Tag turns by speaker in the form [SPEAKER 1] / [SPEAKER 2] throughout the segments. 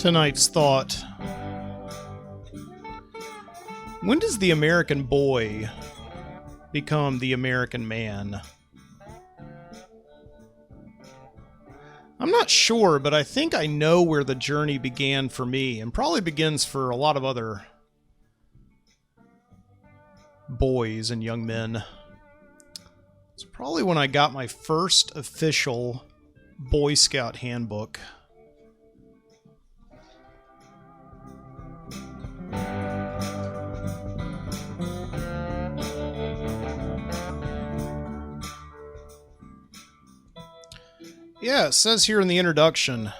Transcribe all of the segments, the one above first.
[SPEAKER 1] Tonight's thought. When does the American boy become the American man? I'm not sure, but I think I know where the journey began for me, and probably begins for a lot of other boys and young men. It's probably when I got my first official Boy Scout Handbook. Yeah, it says here in the introduction,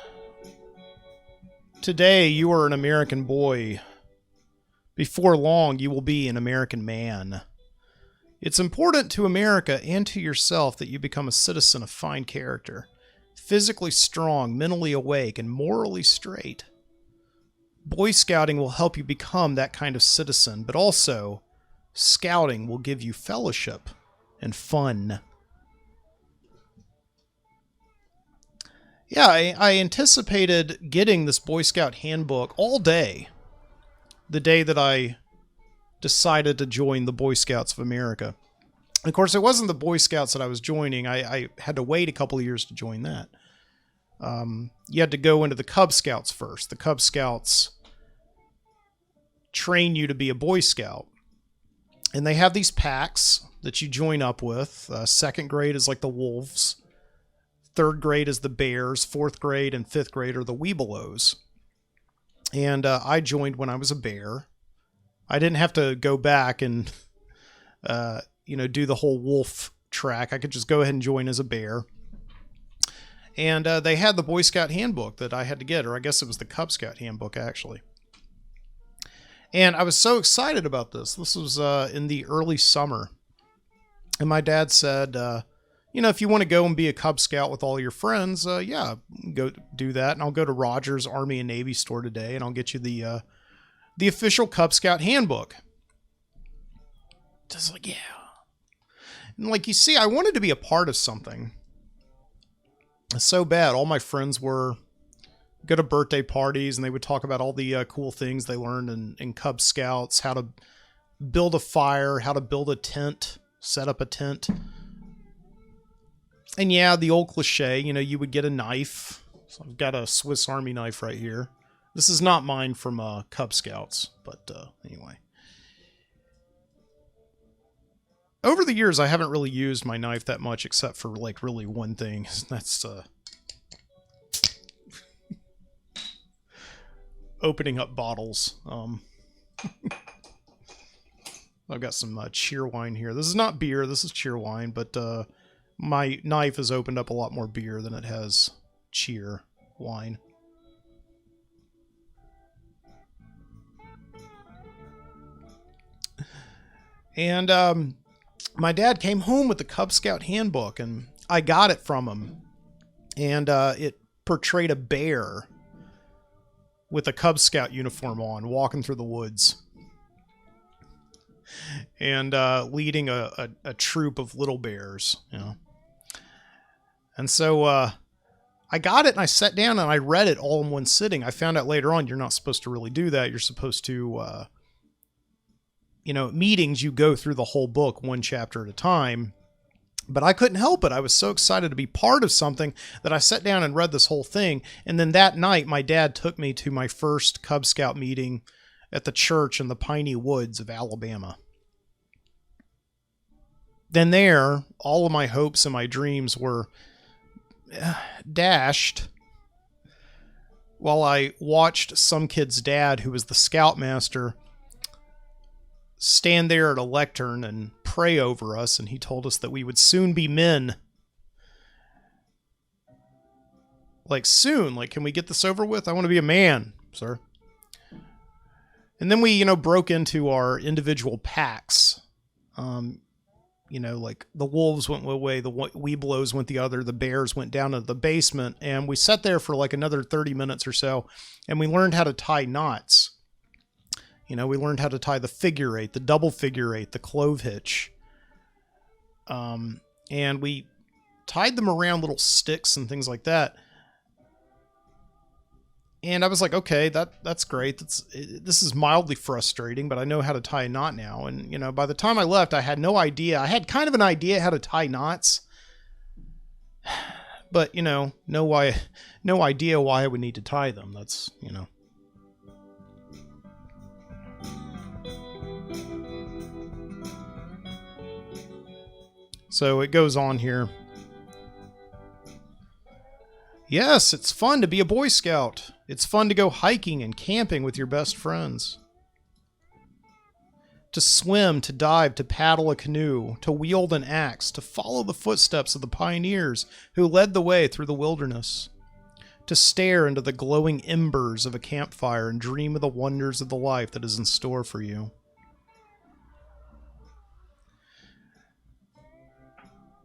[SPEAKER 1] today you are an American boy. Before long, you will be an American man. It's important to America and to yourself that you become a citizen of fine character, physically strong, mentally awake, and morally straight. Boy Scouting will help you become that kind of citizen, but also, Scouting will give you fellowship and fun. Yeah, I anticipated getting this Boy Scout Handbook all day, the day that I decided to join the Boy Scouts of America. Of course, it wasn't the Boy Scouts that I was joining. I had to wait a couple of years to join that. You had to go into the Cub Scouts first. The Cub Scouts train you to be a Boy Scout. And they have these packs that you join up with. Second grade is like the Wolves. Third grade is the Bears. Fourth grade and fifth grade are the Webelos. And I joined when I was a bear. I didn't have to go back and, do the whole wolf track. I could just go ahead and join as a bear. And they had the Boy Scout Handbook that I had to get, or I guess it was the Cub Scout Handbook, actually. And I was so excited about this. This was in the early summer. And my dad said, if you want to go and be a Cub Scout with all your friends, go do that. And I'll go to Rogers Army and Navy store today, and I'll get you the official Cub Scout Handbook. Just like, yeah. And like, you see, I wanted to be a part of something. So bad. All my friends were go to birthday parties, and they would talk about all the cool things they learned in Cub Scouts, how to build a fire, how to build a tent, set up a tent. And yeah, the old cliche, you would get a knife. So I've got a Swiss Army knife right here. This is not mine from Cub Scouts, but anyway. Over the years, I haven't really used my knife that much, except for like really one thing. That's opening up bottles. I've got some cheer wine here. This is not beer. This is cheer wine, but my knife has opened up a lot more beer than it has cheer wine. And my dad came home with the Cub Scout Handbook, and I got it from him. And it portrayed a bear with a Cub Scout uniform on, walking through the woods. And leading a troop of little bears, And so I got it, and I sat down, and I read it all in one sitting. I found out later on you're not supposed to really do that. You're supposed to, meetings, you go through the whole book one chapter at a time. But I couldn't help it. I was so excited to be part of something that I sat down and read this whole thing. And then that night, my dad took me to my first Cub Scout meeting at the church in the piney woods of Alabama. Then there, all of my hopes and my dreams were dashed while I watched some kid's dad, who was the scoutmaster, stand there at a lectern and pray over us, and he told us that we would soon be men. Like, soon, like, can we get this over with? I want to be a man, sir. And then we, broke into our individual packs. Like the Wolves went one way, the Webelos went the other, the Bears went down to the basement, and we sat there for like another 30 minutes or so, and we learned how to tie knots. We learned how to tie the figure eight, the double figure eight, the clove hitch. And we tied them around little sticks and things like that. And I was like, okay, that's great. This is mildly frustrating, but I know how to tie a knot now. And, you know, by the time I left, I had no idea. I had kind of an idea how to tie knots, but, you know, no idea why I would need to tie them. That's, you know. So it goes on here. Yes, it's fun to be a Boy Scout. It's fun to go hiking and camping with your best friends. To swim, to dive, to paddle a canoe, to wield an axe, to follow the footsteps of the pioneers who led the way through the wilderness. To stare into the glowing embers of a campfire and dream of the wonders of the life that is in store for you.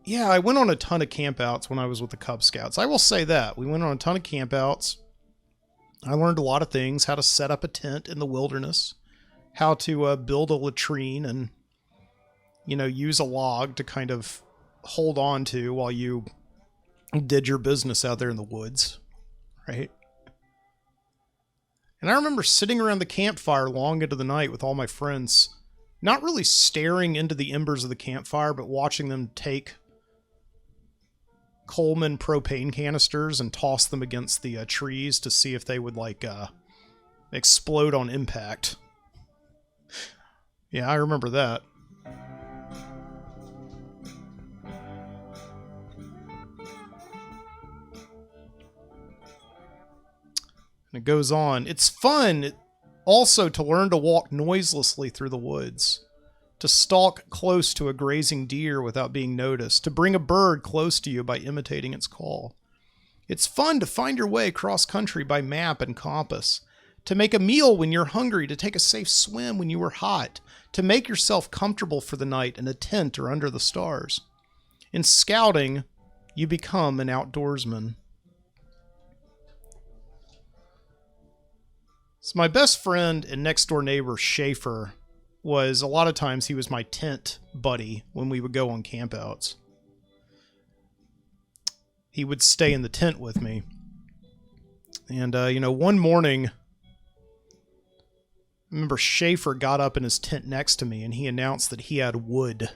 [SPEAKER 1] Yeah, I went on a ton of campouts when I was with the Cub Scouts. I will say that. We went on a ton of campouts. I learned a lot of things, how to set up a tent in the wilderness, how to build a latrine and, you know, use a log to kind of hold on to while you did your business out there in the woods, right? And I remember sitting around the campfire long into the night with all my friends, not really staring into the embers of the campfire, but watching them take Coleman propane canisters and toss them against the trees to see if they would like explode on impact. Yeah, I remember that. And it goes on. It's fun also to learn to walk noiselessly through the woods, to stalk close to a grazing deer without being noticed, to bring a bird close to you by imitating its call. It's fun to find your way cross country by map and compass, to make a meal when you're hungry, to take a safe swim when you are hot, to make yourself comfortable for the night in a tent or under the stars. In scouting, you become an outdoorsman. So my best friend and next door neighbor, Schaefer, was a lot of times he was my tent buddy when we would go on campouts. He would stay in the tent with me. And, you know, one morning, I remember Schaefer got up in his tent next to me and he announced that he had wood.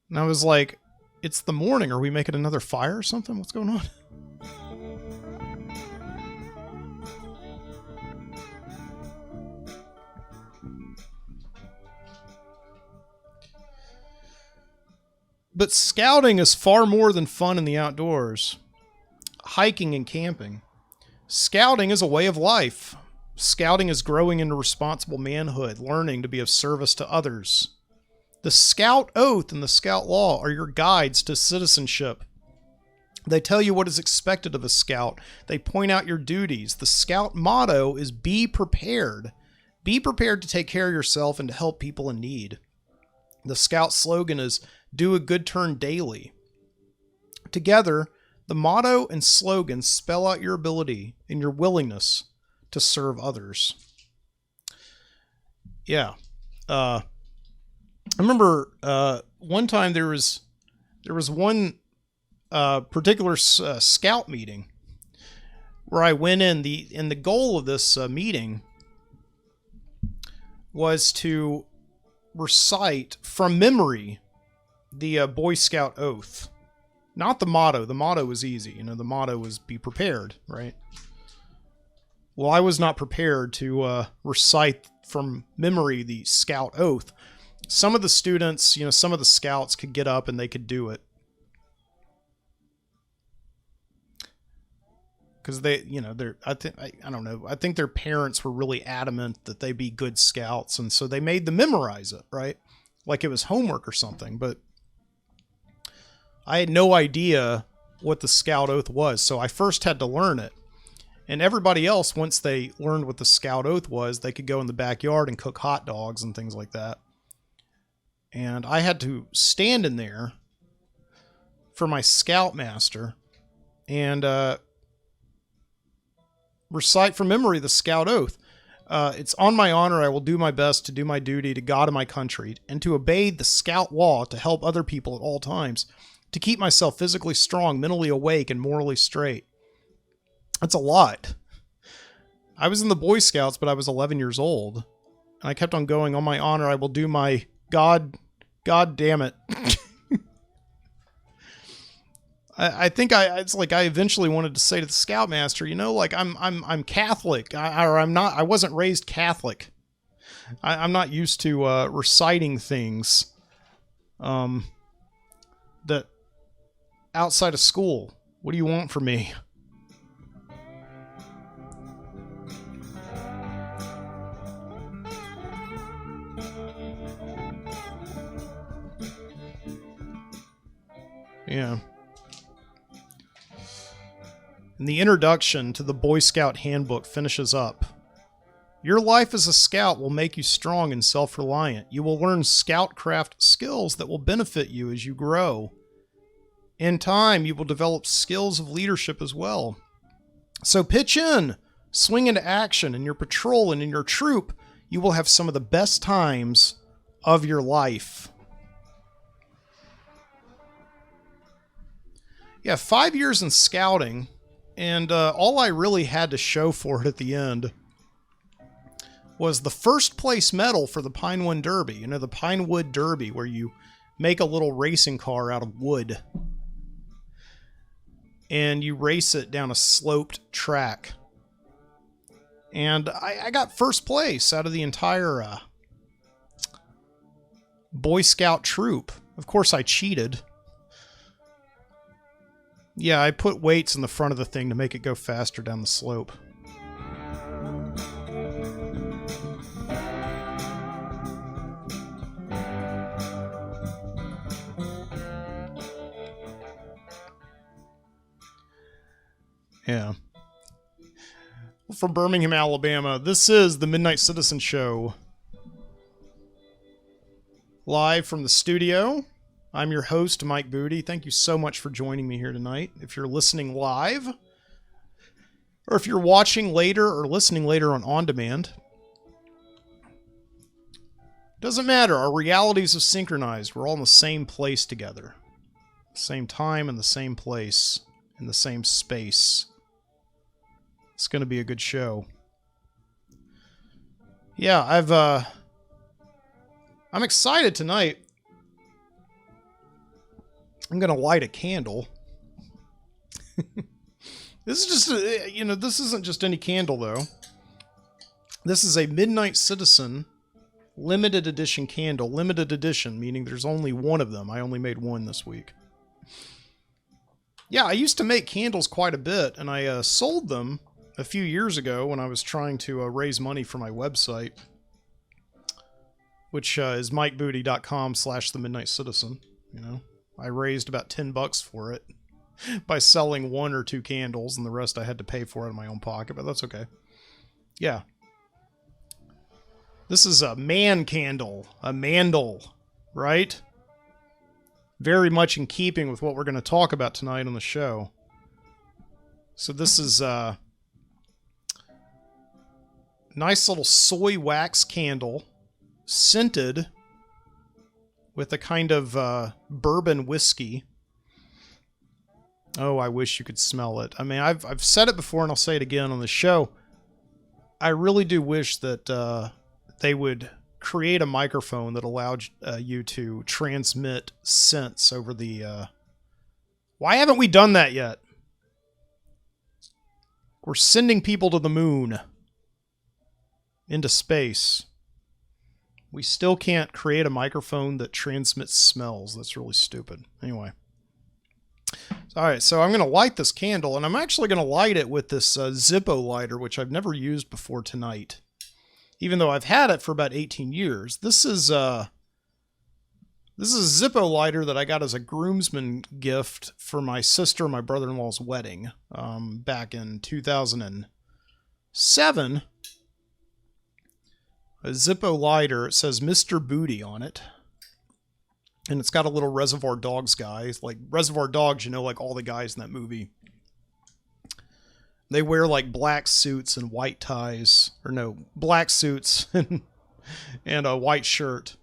[SPEAKER 1] And I was like, it's the morning. Are we making another fire or something? What's going on? But scouting is far more than fun in the outdoors. Hiking and camping. Scouting is a way of life. Scouting is growing into responsible manhood, learning to be of service to others. The Scout Oath and the Scout Law are your guides to citizenship. They tell you what is expected of a scout. They point out your duties. The Scout motto is be prepared. Be prepared to take care of yourself and to help people in need. The Scout slogan is do a good turn daily. Together, the motto and slogan spell out your ability and your willingness to serve others. Yeah. I remember one time there was one particular scout meeting where I went in. The goal of this meeting was to recite from memory the Boy Scout Oath. Not the motto. The motto was easy. You know, the motto was be prepared, right? Well, I was not prepared to recite from memory the Scout Oath. Some of the students, you know, some of the scouts could get up and they could do it. Because they, you know, I don't know. I think their parents were really adamant that they be good scouts. And so they made them memorize it, right? Like it was homework or something. But I had no idea what the Scout Oath was. So I first had to learn it. And everybody else, once they learned what the Scout Oath was, they could go in the backyard and cook hot dogs and things like that. And I had to stand in there for my scoutmaster and recite from memory the Scout Oath. It's on my honor, I will do my best to do my duty to God and my country, and to obey the Scout Law to help other people at all times, to keep myself physically strong, mentally awake, and morally straight. That's a lot. I was in the Boy Scouts, but I was 11 years old. And I kept on going, on my honor, I will do my God damn it. I think it's like I eventually wanted to say to the Scoutmaster, you know, like I'm Catholic, I wasn't raised Catholic. I'm not used to reciting things that outside of school. What do you want from me? Yeah. And the introduction to the Boy Scout Handbook finishes up. Your life as a scout will make you strong and self-reliant. You will learn scoutcraft skills that will benefit you as you grow. In time, you will develop skills of leadership as well. So pitch in, swing into action in your patrol and in your troop. You will have some of the best times of your life. Yeah, 5 years in scouting, and all I really had to show for it at the end was the first place medal for the Pinewood Derby. You know, the Pinewood Derby, where you make a little racing car out of wood and you race it down a sloped track. And I got first place out of the entire Boy Scout troop. Of course, I cheated. Yeah, I put weights in the front of the thing to make it go faster down the slope. Yeah. From Birmingham, Alabama, this is the Midnight Citizen Show. Live from the studio. I'm your host, Mike Booty. Thank you so much for joining me here tonight. If you're listening live, or if you're watching later or listening later on demand, doesn't matter. Our realities have synchronized. We're all in the same place together. Same time and the same place, in the same space. It's going to be a good show. Yeah, I'm excited tonight. I'm going to light a candle. This is just, this isn't just any candle, though. This is a Midnight Citizen limited edition candle. Limited edition, meaning there's only one of them. I only made one this week. Yeah, I used to make candles quite a bit, and I sold them a few years ago when I was trying to raise money for my website, which is mikebooty.com/themidnightcitizen. You know, I raised about $10 for it by selling one or two candles, and the rest I had to pay for out of my own pocket, but that's okay. Yeah. This is a man candle, a mandel, right? Very much in keeping with what we're going to talk about tonight on the show. So this is nice little soy wax candle, scented with a kind of bourbon whiskey. Oh, I wish you could smell it. I mean, I've said it before and I'll say it again on the show. I really do wish that they would create a microphone that allowed you to transmit scents over the... Why haven't we done that yet? We're sending people to the moon. Into space. We still can't create a microphone that transmits smells. That's really stupid. Anyway. Alright, so I'm going to light this candle, and I'm actually going to light it with this Zippo lighter, which I've never used before tonight. Even though I've had it for about 18 years. This is a Zippo lighter that I got as a groomsman gift for my sister and my brother-in-law's wedding back in 2007. A Zippo lighter. It says Mr. Booty on it. And it's got a little Reservoir Dogs guy. Like Reservoir Dogs, you know, like all the guys in that movie. They wear like black suits and white ties. Or no, black suits and a white shirt.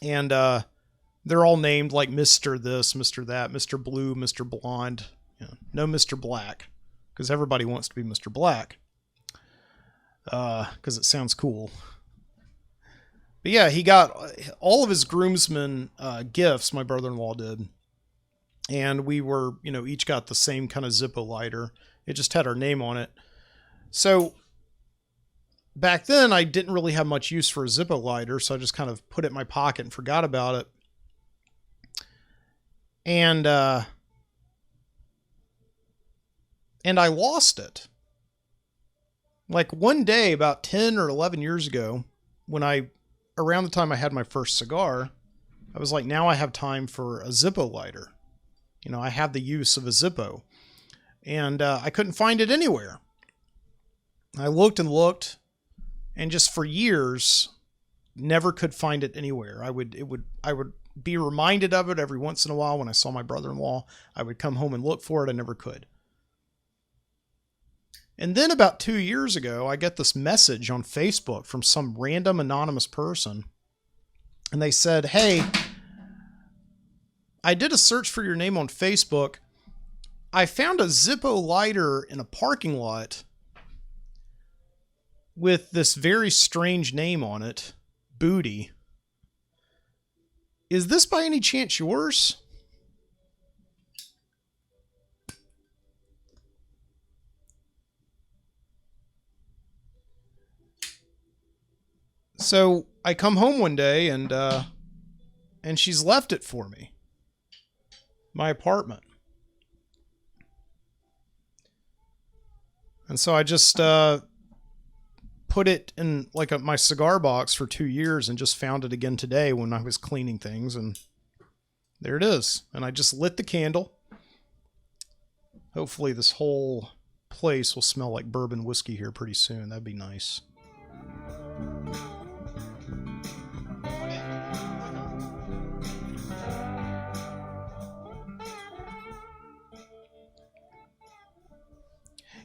[SPEAKER 1] And they're all named like Mr. This, Mr. That, Mr. Blue, Mr. Blonde. You know, no Mr. Black. because everybody wants to be Mr. Black. Because it sounds cool. But yeah, he got all of his groomsmen gifts, my brother-in-law did. And we were, each got the same kind of Zippo lighter. It just had our name on it. So back then, I didn't really have much use for a Zippo lighter, so I just kind of put it in my pocket and forgot about it. And I lost it. Like one day, about 10 or 11 years ago, around the time I had my first cigar, I was like, now I have time for a Zippo lighter. I have the use of a Zippo. And I couldn't find it anywhere. I looked and looked, and just for years, never could find it anywhere. I would be reminded of it every once in a while when I saw my brother-in-law. I would come home and look for it. I never could. And then about 2 years ago, I get this message on Facebook from some random anonymous person. And they said, hey, I did a search for your name on Facebook. I found a Zippo lighter in a parking lot with this very strange name on it, Booty. Is this by any chance yours? So I come home one day and she's left it for me. My apartment. And so I just put it in my cigar box for 2 years and just found it again today when I was cleaning things, and there it is. And I just lit the candle. Hopefully this whole place will smell like bourbon whiskey here pretty soon. That'd be nice.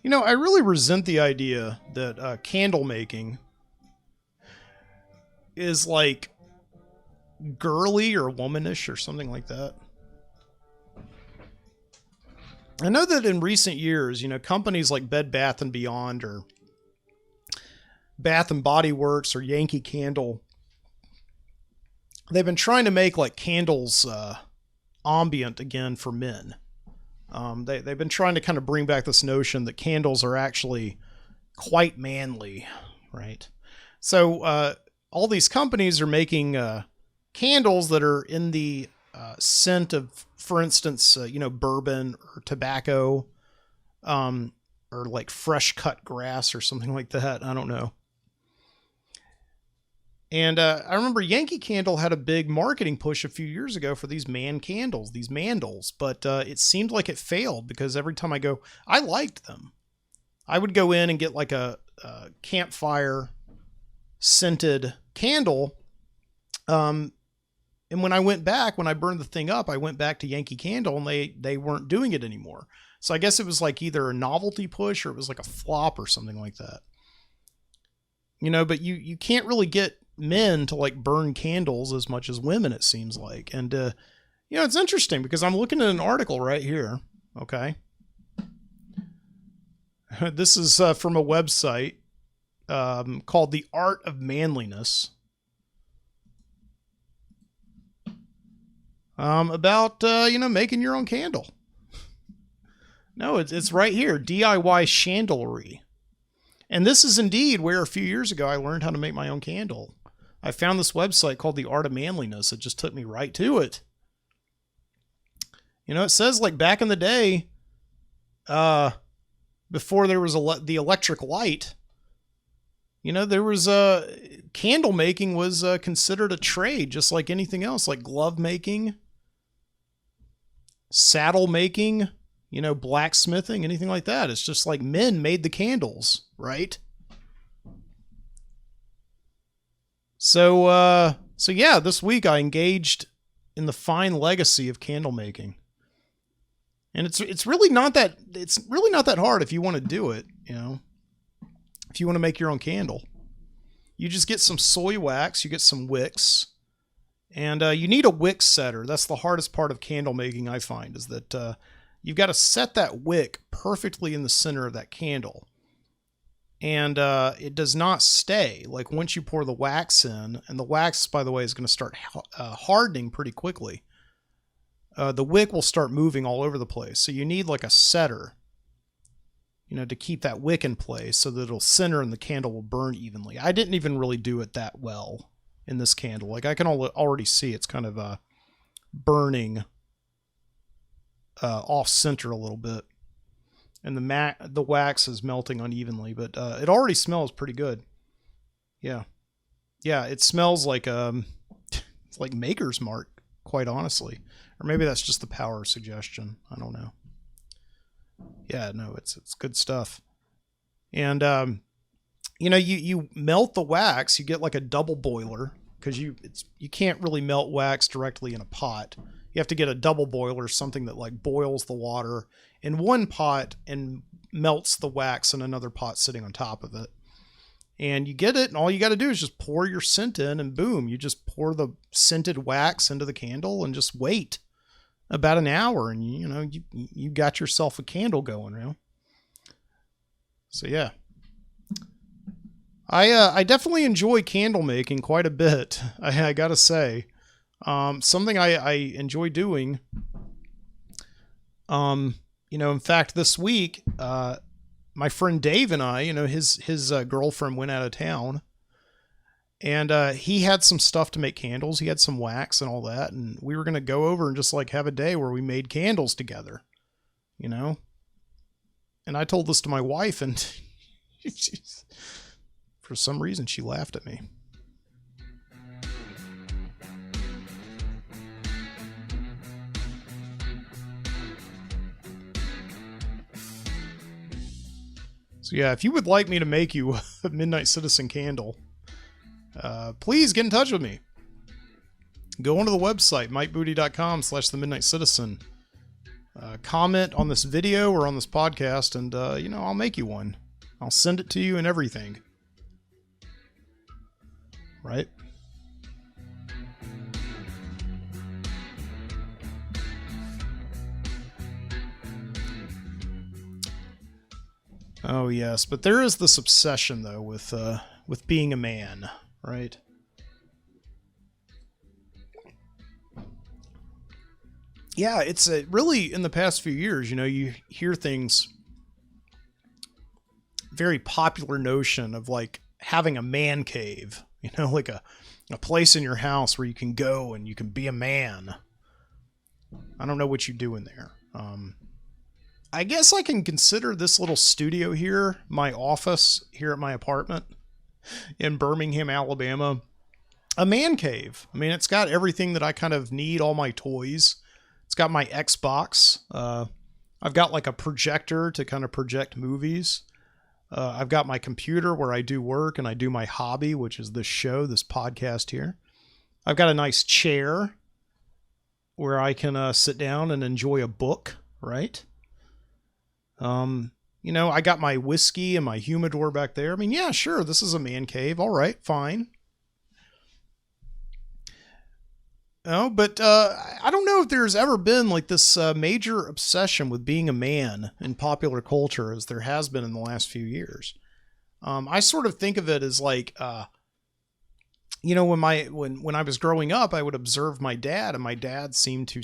[SPEAKER 1] I really resent the idea that candle making is like girly or womanish or something like that. I know that in recent years, companies like Bed Bath & Beyond or Bath & Body Works or Yankee Candle, they've been trying to make candles ambient again for men. They've been trying to kind of bring back this notion that candles are actually quite manly, right? So all these companies are making candles that are in the scent of, for instance, bourbon or tobacco, or like fresh cut grass or something like that. I don't know. And I remember Yankee Candle had a big marketing push a few years ago for these man candles, these mandals, but it seemed like it failed because every time I go, I liked them. I would go in and get a campfire scented candle. And when I went back, when I burned the thing up, I went back to Yankee Candle and they weren't doing it anymore. So I guess it was either a novelty push or it was a flop or something like that. But you can't really get men to burn candles as much as women, it seems like. And, it's interesting because I'm looking at an article right here. Okay. This is from a website called The Art of Manliness. About, making your own candle. No, it's right here. DIY chandlery. And this is indeed where a few years ago I learned how to make my own candle. I found this website called The Art of Manliness. It just took me right to it. It says back in the day, before there was the electric light, there was candle making was considered a trade, just like anything else, like glove making, saddle making, blacksmithing, anything like that. It's just like men made the candles, right? So yeah, this week I engaged in the fine legacy of candle making. And it's really not that hard if you want to do it, If you want to make your own candle. You just get some soy wax, you get some wicks, and you need a wick setter. That's the hardest part of candle making, I find, is that you've got to set that wick perfectly in the center of that candle. And it does not stay. Like once you pour the wax in, and the wax, by the way, is going to start hardening pretty quickly. The wick will start moving all over the place. So you need like a setter, to keep that wick in place so that it'll center and the candle will burn evenly. I didn't even really do it that well in this candle. Like I can already see it's kind of burning off center a little bit. And the wax is melting unevenly, but it already smells pretty good. Yeah. Yeah, it smells like it's like Maker's Mark, quite honestly. Or maybe that's just the power of suggestion. I don't know. Yeah, no, it's good stuff. And you melt the wax, you get like a double boiler, because you can't really melt wax directly in a pot. You have to get a double boiler, something that like boils the water in one pot and melts the wax in another pot sitting on top of it. And you get it, and all you got to do is just pour your scent in, and boom, you just pour the scented wax into the candle and just wait about an hour, and you got yourself a candle going, So yeah. I definitely enjoy candle making quite a bit. I gotta say. Something I enjoy doing. In fact, this week, my friend Dave and I, his girlfriend went out of town, and he had some stuff to make candles. He had some wax and all that, and we were going to go over and just like have a day where we made candles together, And I told this to my wife, and for some reason she laughed at me. So yeah, if you would like me to make you a Midnight Citizen candle, please get in touch with me. Go onto the website, mikebooty.com/The Midnight Citizen. Comment on this video or on this podcast, and I'll make you one. I'll send it to you and everything. Right? Oh yes, but there is this obsession though with being a man, right? Yeah, it's really in the past few years, you hear things, very popular notion of like having a man cave, like a place in your house where you can go and you can be a man. I don't know what you do in there. I guess I can consider this little studio here, my office here at my apartment in Birmingham, Alabama, a man cave. I mean, it's got everything that I kind of need, all my toys. It's got my Xbox. I've got like a projector to kind of project movies. I've got my computer where I do work and I do my hobby, which is this show, this podcast here. I've got a nice chair where I can sit down and enjoy a book, right? I got my whiskey and my humidor back there. I mean, yeah, sure, this is a man cave. All right, fine. Oh, but I don't know if there's ever been like this major obsession with being a man in popular culture as there has been in the last few years. I sort of think of it as like, when I was growing up, I would observe my dad, and my dad seemed to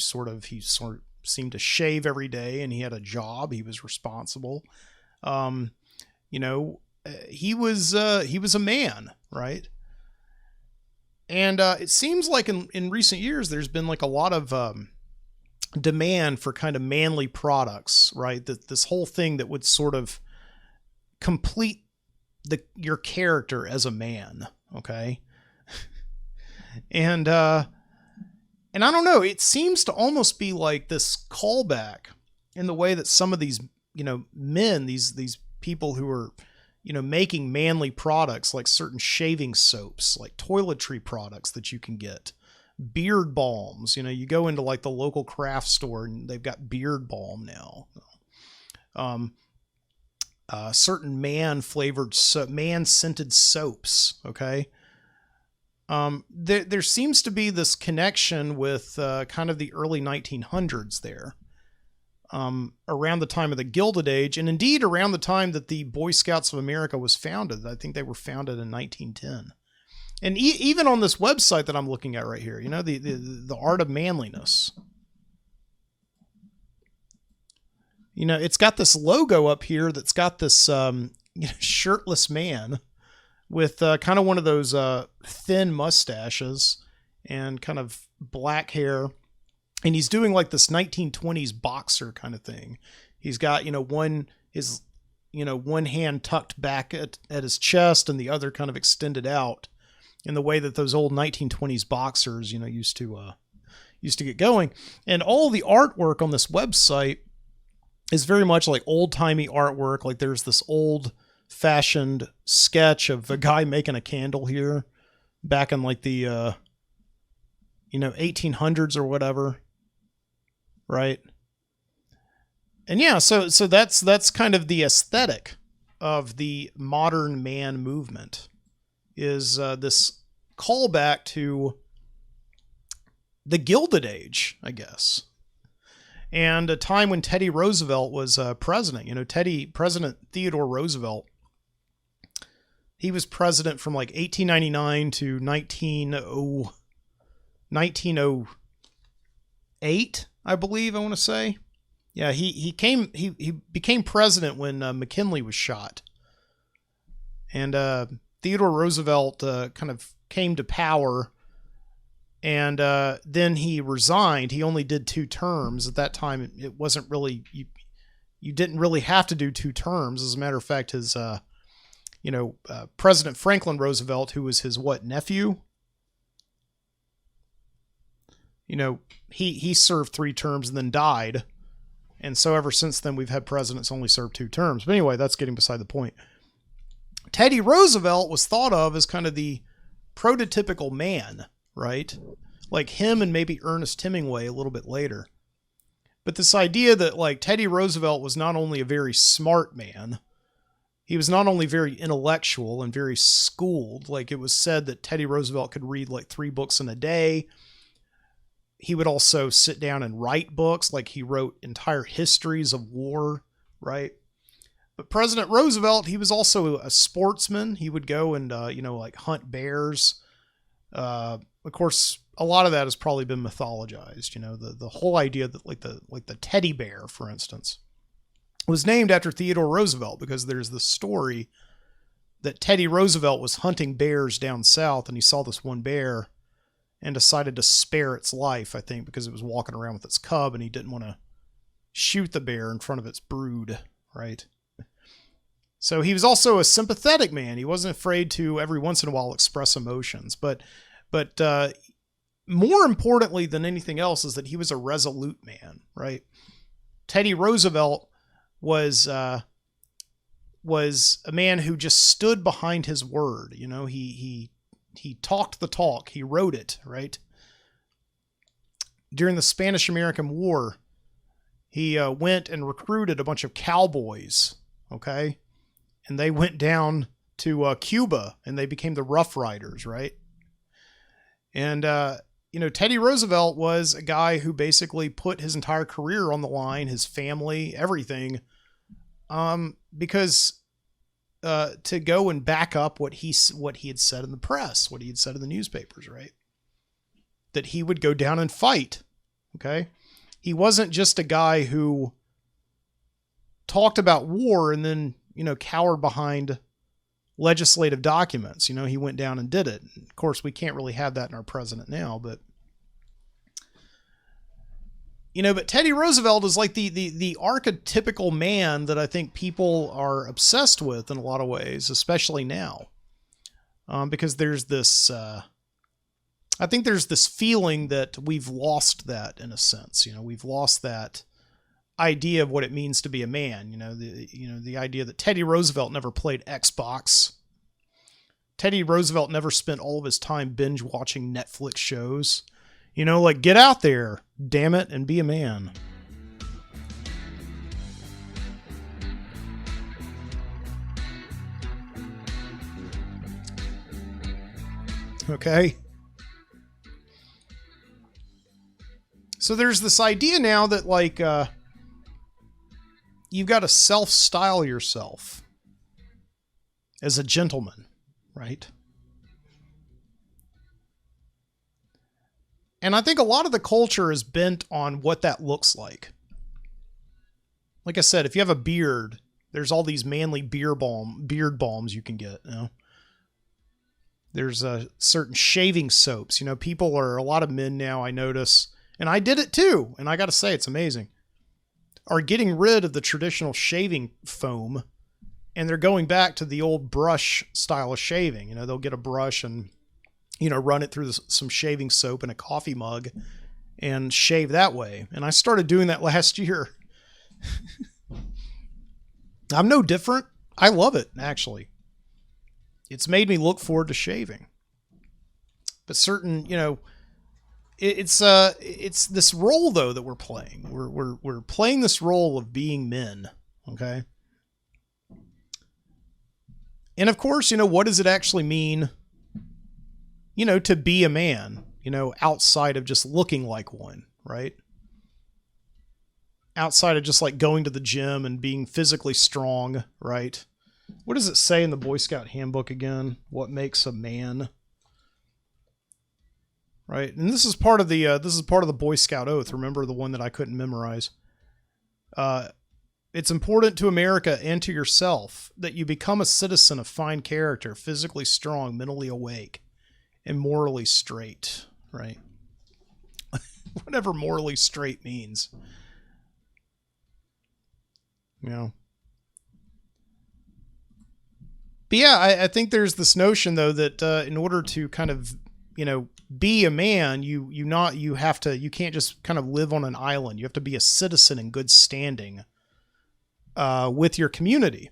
[SPEAKER 1] seemed to shave every day, and he had a job. He was responsible. He was a man, right? And it seems like in recent years, there's been like a lot of demand for kind of manly products, right? That this whole thing that would sort of complete your character as a man, okay? And I don't know, it seems to almost be like this callback in the way that some of these, men, these people who are, making manly products like certain shaving soaps, like toiletry products that you can get, beard balms. You go into like the local craft store and they've got beard balm now. Certain man-flavored, man-scented soaps, okay? There seems to be this connection with kind of the early 1900s there. around the time of the Gilded Age, and indeed around the time that the Boy Scouts of America was founded. I think they were founded in 1910. And even on this website that I'm looking at right here, you know, the Art of Manliness. You know, it's got this logo up here that's got this shirtless man with kind of one of those thin mustaches and kind of black hair. And he's doing like this 1920s boxer kind of thing. He's got, one hand tucked back at his chest and the other kind of extended out in the way that those old 1920s boxers, used to get going. And all the artwork on this website is very much like old-timey artwork. Like there's this old-fashioned sketch of a guy making a candle here back in like the 1800s or whatever. Right. And yeah, so that's kind of the aesthetic of the modern man movement, is this callback to the Gilded Age, I guess, and a time when Teddy Roosevelt was president. President Theodore Roosevelt, he was president from like 1899 to 1908. I believe, I want to say. Yeah, he became president when McKinley was shot. And Theodore Roosevelt kind of came to power, and then he resigned. He only did 2 terms. At that time, it wasn't really, you didn't really have to do 2 terms. As a matter of fact, his, President Franklin Roosevelt, who was his nephew? He served 3 terms and then died. And so ever since then, we've had presidents only serve 2 terms. But anyway, that's getting beside the point. Teddy Roosevelt was thought of as kind of the prototypical man, right? Like him and maybe Ernest Hemingway a little bit later. But this idea that like Teddy Roosevelt was not only a very smart man, he was not only very intellectual and very schooled. Like it was said that Teddy Roosevelt could read like 3 books in a day. He would also sit down and write books, like he wrote entire histories of war, right? But President Roosevelt, he was also a sportsman. He would go and, like hunt bears. Of course, a lot of that has probably been mythologized. The whole idea that like the teddy bear, for instance, was named after Theodore Roosevelt, because there's this story that Teddy Roosevelt was hunting bears down south, and he saw this one bear and decided to spare its life, I think, because it was walking around with its cub and he didn't want to shoot the bear in front of its brood, right? So he was also a sympathetic man. He wasn't afraid to every once in a while express emotions, but more importantly than anything else is that he was a resolute man, right? Teddy Roosevelt was a man who just stood behind his word. He talked the talk. He wrote it, right? During the Spanish-American War, he went and recruited a bunch of cowboys, okay? And they went down to Cuba, and they became the Rough Riders, right? And, Teddy Roosevelt was a guy who basically put his entire career on the line, his family, everything, because to go and back up what he had said in the press, what he had said in the newspapers, right? That he would go down and fight. Okay. He wasn't just a guy who talked about war and then, cowered behind legislative documents. He went down and did it. Of course, we can't really have that in our president now, but but Teddy Roosevelt is like the archetypical man that I think people are obsessed with in a lot of ways, especially now. Because there's this, I think there's this feeling that we've lost that in a sense. We've lost that idea of what it means to be a man. The idea that Teddy Roosevelt never played Xbox. Teddy Roosevelt never spent all of his time binge watching Netflix shows. Get out there, damn it, and be a man. Okay. So there's this idea now that you've got to self-style yourself as a gentleman, right? And I think a lot of the culture is bent on what that looks like. Like I said, if you have a beard, there's all these manly beard balms you can get, you know. There's certain shaving soaps. You know, a lot of men now, I notice, and I did it too, and I got to say, it's amazing, are getting rid of the traditional shaving foam, and they're going back to the old brush style of shaving. You know, they'll get a brush and, you know, run it through some shaving soap in a coffee mug and shave that way. And I started doing that last year. I'm no different. I love it, actually. It's made me look forward to shaving. But certain, you know, it's this role though that we're playing. We're playing this role of being men, okay? And of course, you know, what does it actually mean, you know, to be a man, you know, outside of just looking like one, right? Outside of just like going to the gym and being physically strong, right? What does it say in the Boy Scout Handbook again? What makes a man? Right? And this is part of the Boy Scout oath. Remember, the one that I couldn't memorize. It's important to America and to yourself that you become a citizen of fine character, physically strong, mentally awake, and morally straight, right? Whatever morally straight means. You know. But yeah, I think there's this notion though that in order to kind of, you know, be a man, you can't just kind of live on an island. You have to be a citizen in good standing with your community.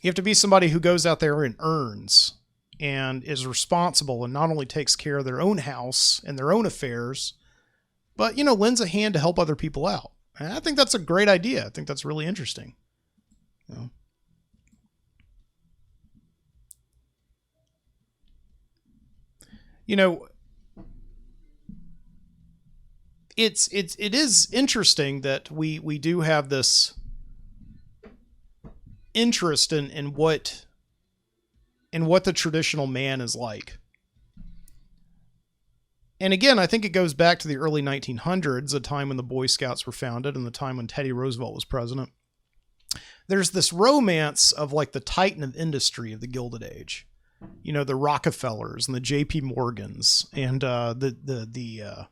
[SPEAKER 1] You have to be somebody who goes out there and earns and is responsible and not only takes care of their own house and their own affairs, but, you know, lends a hand to help other people out. And I think that's a great idea. I think that's really interesting. You know? You know, it is interesting that we do have this interest in what the traditional man is like. And again, I think it goes back to the early 1900s, a time when the Boy Scouts were founded and the time when Teddy Roosevelt was president. There's this romance of like the titan of industry of the Gilded Age. You know, the Rockefellers and the J.P. Morgans and the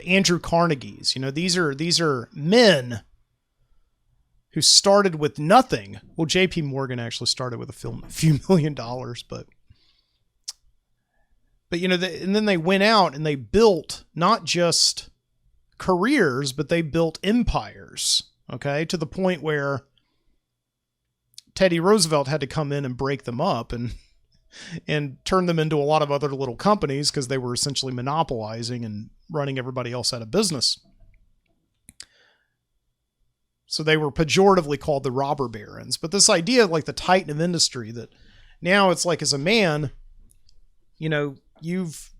[SPEAKER 1] Andrew Carnegies. You know, these are men who started with nothing. Well, J.P. Morgan actually started with a few $1 million, but you know, and then they went out and they built not just careers, but they built empires. Okay, to the point where Teddy Roosevelt had to come in and break them up and turn them into a lot of other little companies because they were essentially monopolizing and running everybody else out of business. So they were pejoratively called the robber barons. But this idea of like the titan of industry, that now it's like as a man, you know, you've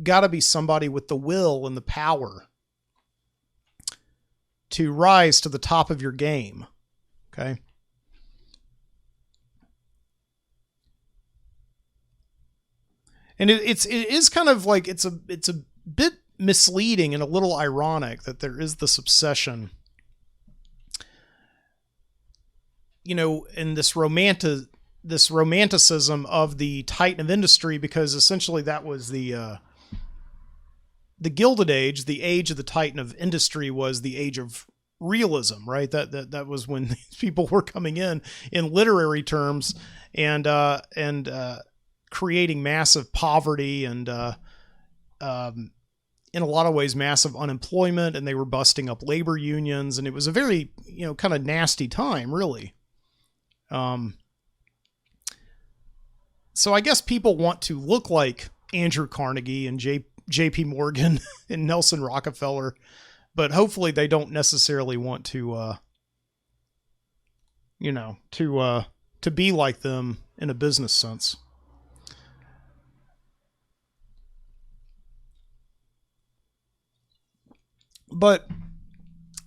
[SPEAKER 1] got to be somebody with the will and the power to rise to the top of your game. Okay. And it is kind of like, it's a bit misleading and a little ironic that there is this obsession, you know, in this romanticism of the titan of industry, because essentially that was the Gilded Age. The age of the titan of industry was the age of realism, right? That was when these people were coming in literary terms and creating massive poverty and in a lot of ways massive unemployment, and they were busting up labor unions, and it was a very, you know, kind of nasty time, really. So I guess people want to look like Andrew Carnegie and J.P. Morgan and Nelson Rockefeller, but hopefully they don't necessarily want to, you know, to be like them in a business sense. But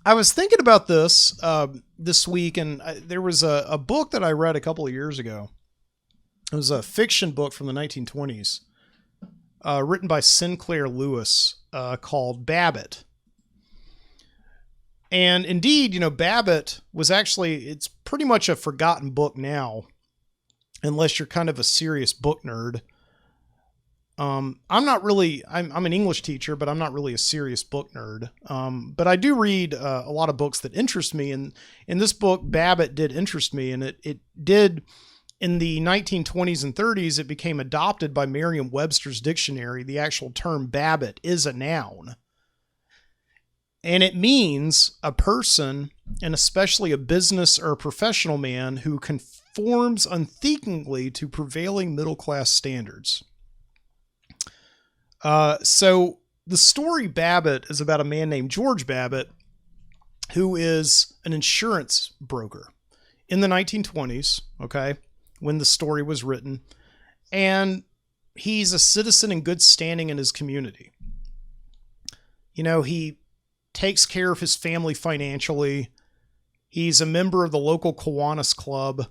[SPEAKER 1] I was thinking about this this week, and there was a book that I read a couple of years ago. It was a fiction book from the 1920s, written by Sinclair Lewis, called Babbitt. And indeed, you know, Babbitt was actually, it's pretty much a forgotten book now, unless you're kind of a serious book nerd. I'm not really, I'm an English teacher, but I'm not really a serious book nerd. But I do read a lot of books that interest me. And in this book, Babbitt did interest me. And it did, in the 1920s and 30s, it became adopted by Merriam-Webster's dictionary. The actual term Babbitt is a noun. And it means a person, and especially a business or a professional man, who conforms unthinkingly to prevailing middle-class standards. So the story Babbitt is about a man named George Babbitt, who is an insurance broker in the 1920s, okay, when the story was written. And he's a citizen in good standing in his community. You know, he takes care of his family financially. He's a member of the local Kiwanis Club.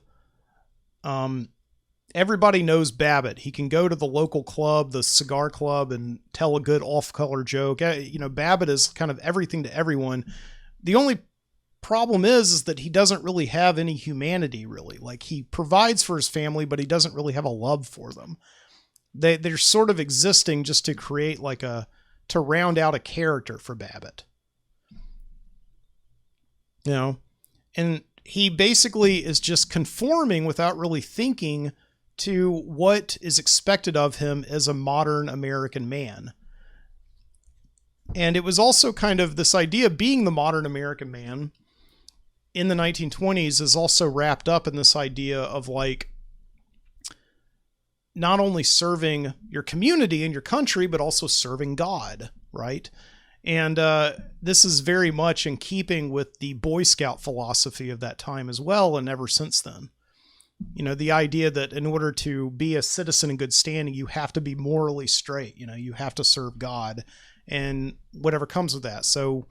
[SPEAKER 1] Everybody knows Babbitt. He can go to the local club, the cigar club, and tell a good off-color joke. You know, Babbitt is kind of everything to everyone. The only problem is that he doesn't really have any humanity, really. Like, he provides for his family, but he doesn't really have a love for them. They're sort of existing just to create to round out a character for Babbitt. You know, and he basically is just conforming without really thinking to what is expected of him as a modern American man. And it was also kind of this idea of being the modern American man in the 1920s is also wrapped up in this idea of like not only serving your community and your country, but also serving God, right? And this is very much in keeping with the Boy Scout philosophy of that time as well, and ever since then. You know, the idea that in order to be a citizen in good standing, you have to be morally straight. You know, you have to serve God and whatever comes with that. So,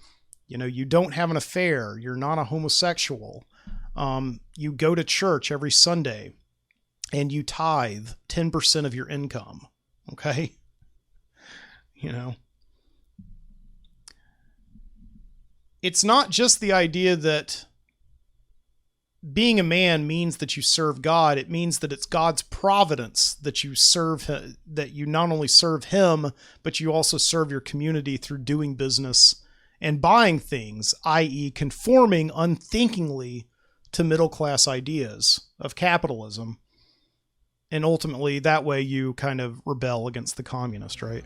[SPEAKER 1] you know, you don't have an affair. You're not a homosexual. You go to church every Sunday and you tithe 10% of your income. Okay. You know, it's not just the idea that being a man means that you serve God. It means that it's God's providence that you serve, that you not only serve him, but you also serve your community through doing business and buying things, i.e. conforming unthinkingly to middle-class ideas of capitalism. And ultimately, that way you kind of rebel against the communist, right?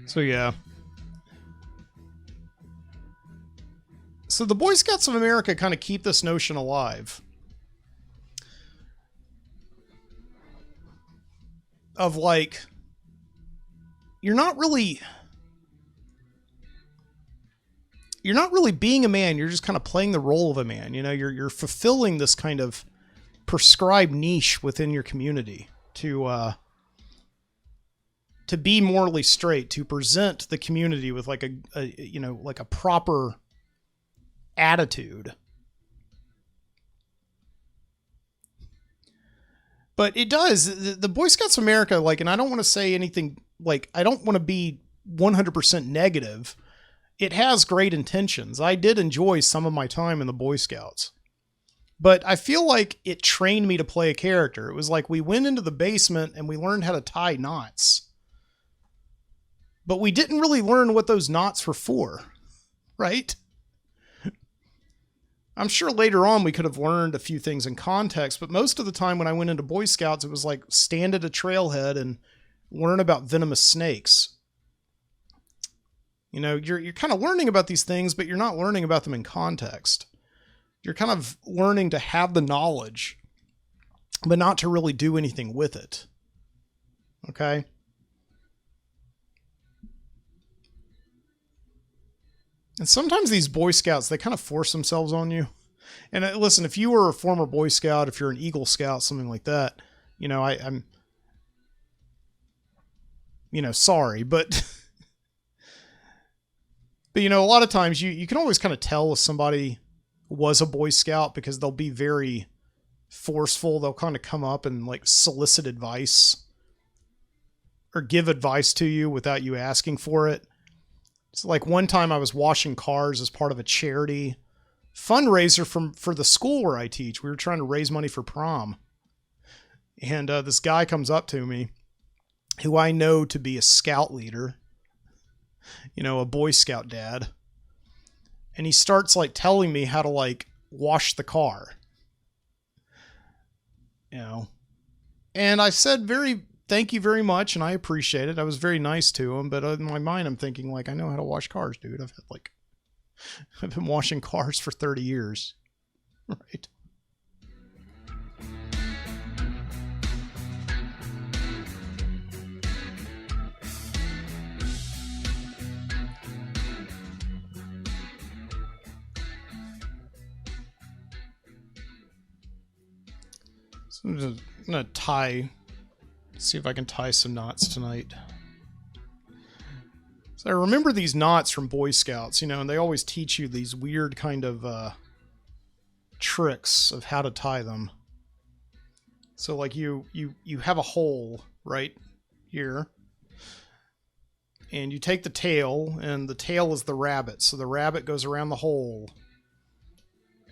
[SPEAKER 1] So yeah. So the Boy Scouts of America kind of keep this notion alive of like, you're not really being a man. You're just kind of playing the role of a man. You know, you're fulfilling this kind of prescribed niche within your community to be morally straight, to present the community with like a proper attitude. But it does. The Boy Scouts of America, like, and I don't want to say anything, like, I don't want to be 100% negative. It has great intentions. I did enjoy some of my time in the Boy Scouts. But I feel like it trained me to play a character. It was like we went into the basement and we learned how to tie knots. But we didn't really learn what those knots were for, right? I'm sure later on we could have learned a few things in context, but most of the time when I went into Boy Scouts, it was like stand at a trailhead and learn about venomous snakes. You know, you're kind of learning about these things, but you're not learning about them in context. You're kind of learning to have the knowledge, but not to really do anything with it. Okay? And sometimes these Boy Scouts, they kind of force themselves on you. And listen, if you were a former Boy Scout, if you're an Eagle Scout, something like that, you know, I'm, you know, sorry, but, but you know, a lot of times you can always kind of tell if somebody was a Boy Scout because they'll be very forceful. They'll kind of come up and like solicit advice or give advice to you without you asking for it. So like one time I was washing cars as part of a charity fundraiser for the school where I teach. We were trying to raise money for prom. And this guy comes up to me who I know to be a scout leader, you know, a Boy Scout dad. And he starts like telling me how to like wash the car, you know, and I said, thank you very much. And I appreciate it. I was very nice to him, but in my mind, I'm thinking like, I know how to wash cars, dude. I've been washing cars for 30 years. Right. So I'm going to see if I can tie some knots tonight. So I remember these knots from Boy Scouts, you know, and they always teach you these weird kind of tricks of how to tie them. So like you have a hole right here, and you take the tail, and the tail is the rabbit. So the rabbit goes around the hole,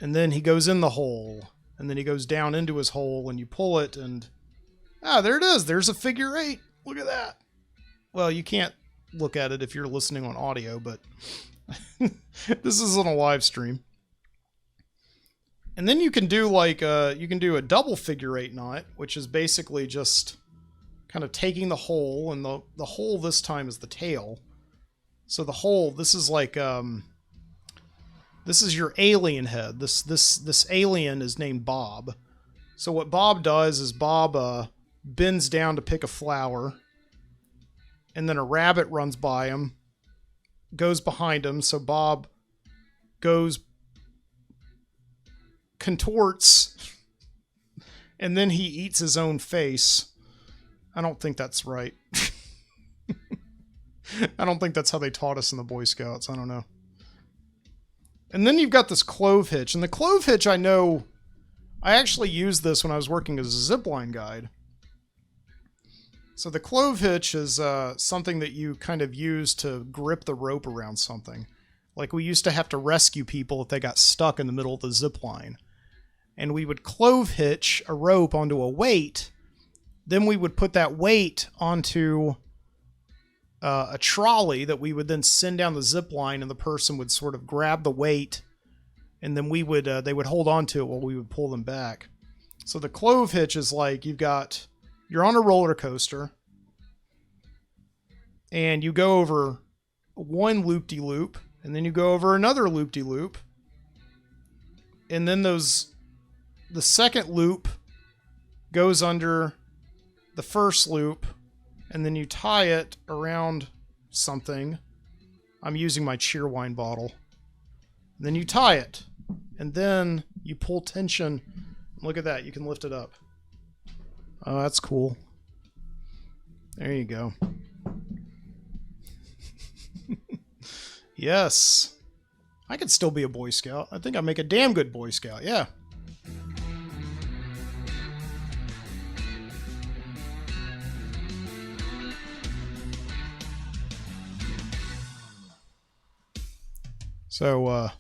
[SPEAKER 1] and then he goes in the hole, and then he goes down into his hole, and you pull it, and there it is. There's a figure 8. Look at that. Well, you can't look at it if you're listening on audio, but this is on a live stream. And then you can do like you can do a double figure 8 knot, which is basically just kind of taking the hole, and the hole this time is the tail. So the hole, this is like this is your alien head. This alien is named Bob. So what Bob does is Bob bends down to pick a flower, and then a rabbit runs by him, goes behind him, so Bob contorts, and then he eats his own face. I don't think that's right. I don't think that's how they taught us in the Boy Scouts. I don't know. And then you've got this clove hitch, and the clove hitch, I know, I actually used this when I was working as a zipline guide. So the clove hitch is something that you kind of use to grip the rope around something. Like we used to have to rescue people if they got stuck in the middle of the zip line. And we would clove hitch a rope onto a weight. Then we would put that weight onto a trolley that we would then send down the zip line, and the person would sort of grab the weight, and then we would they would hold on to it while we would pull them back. So the clove hitch is like you're on a roller coaster, and you go over one loop-de-loop, and then you go over another loop-de-loop, and then the second loop goes under the first loop, and then you tie it around something. I'm using my Cheerwine bottle. And then you tie it, and then you pull tension. Look at that, you can lift it up. Oh, that's cool. There you go. Yes. I could still be a Boy Scout. I think I make a damn good Boy Scout, yeah. So,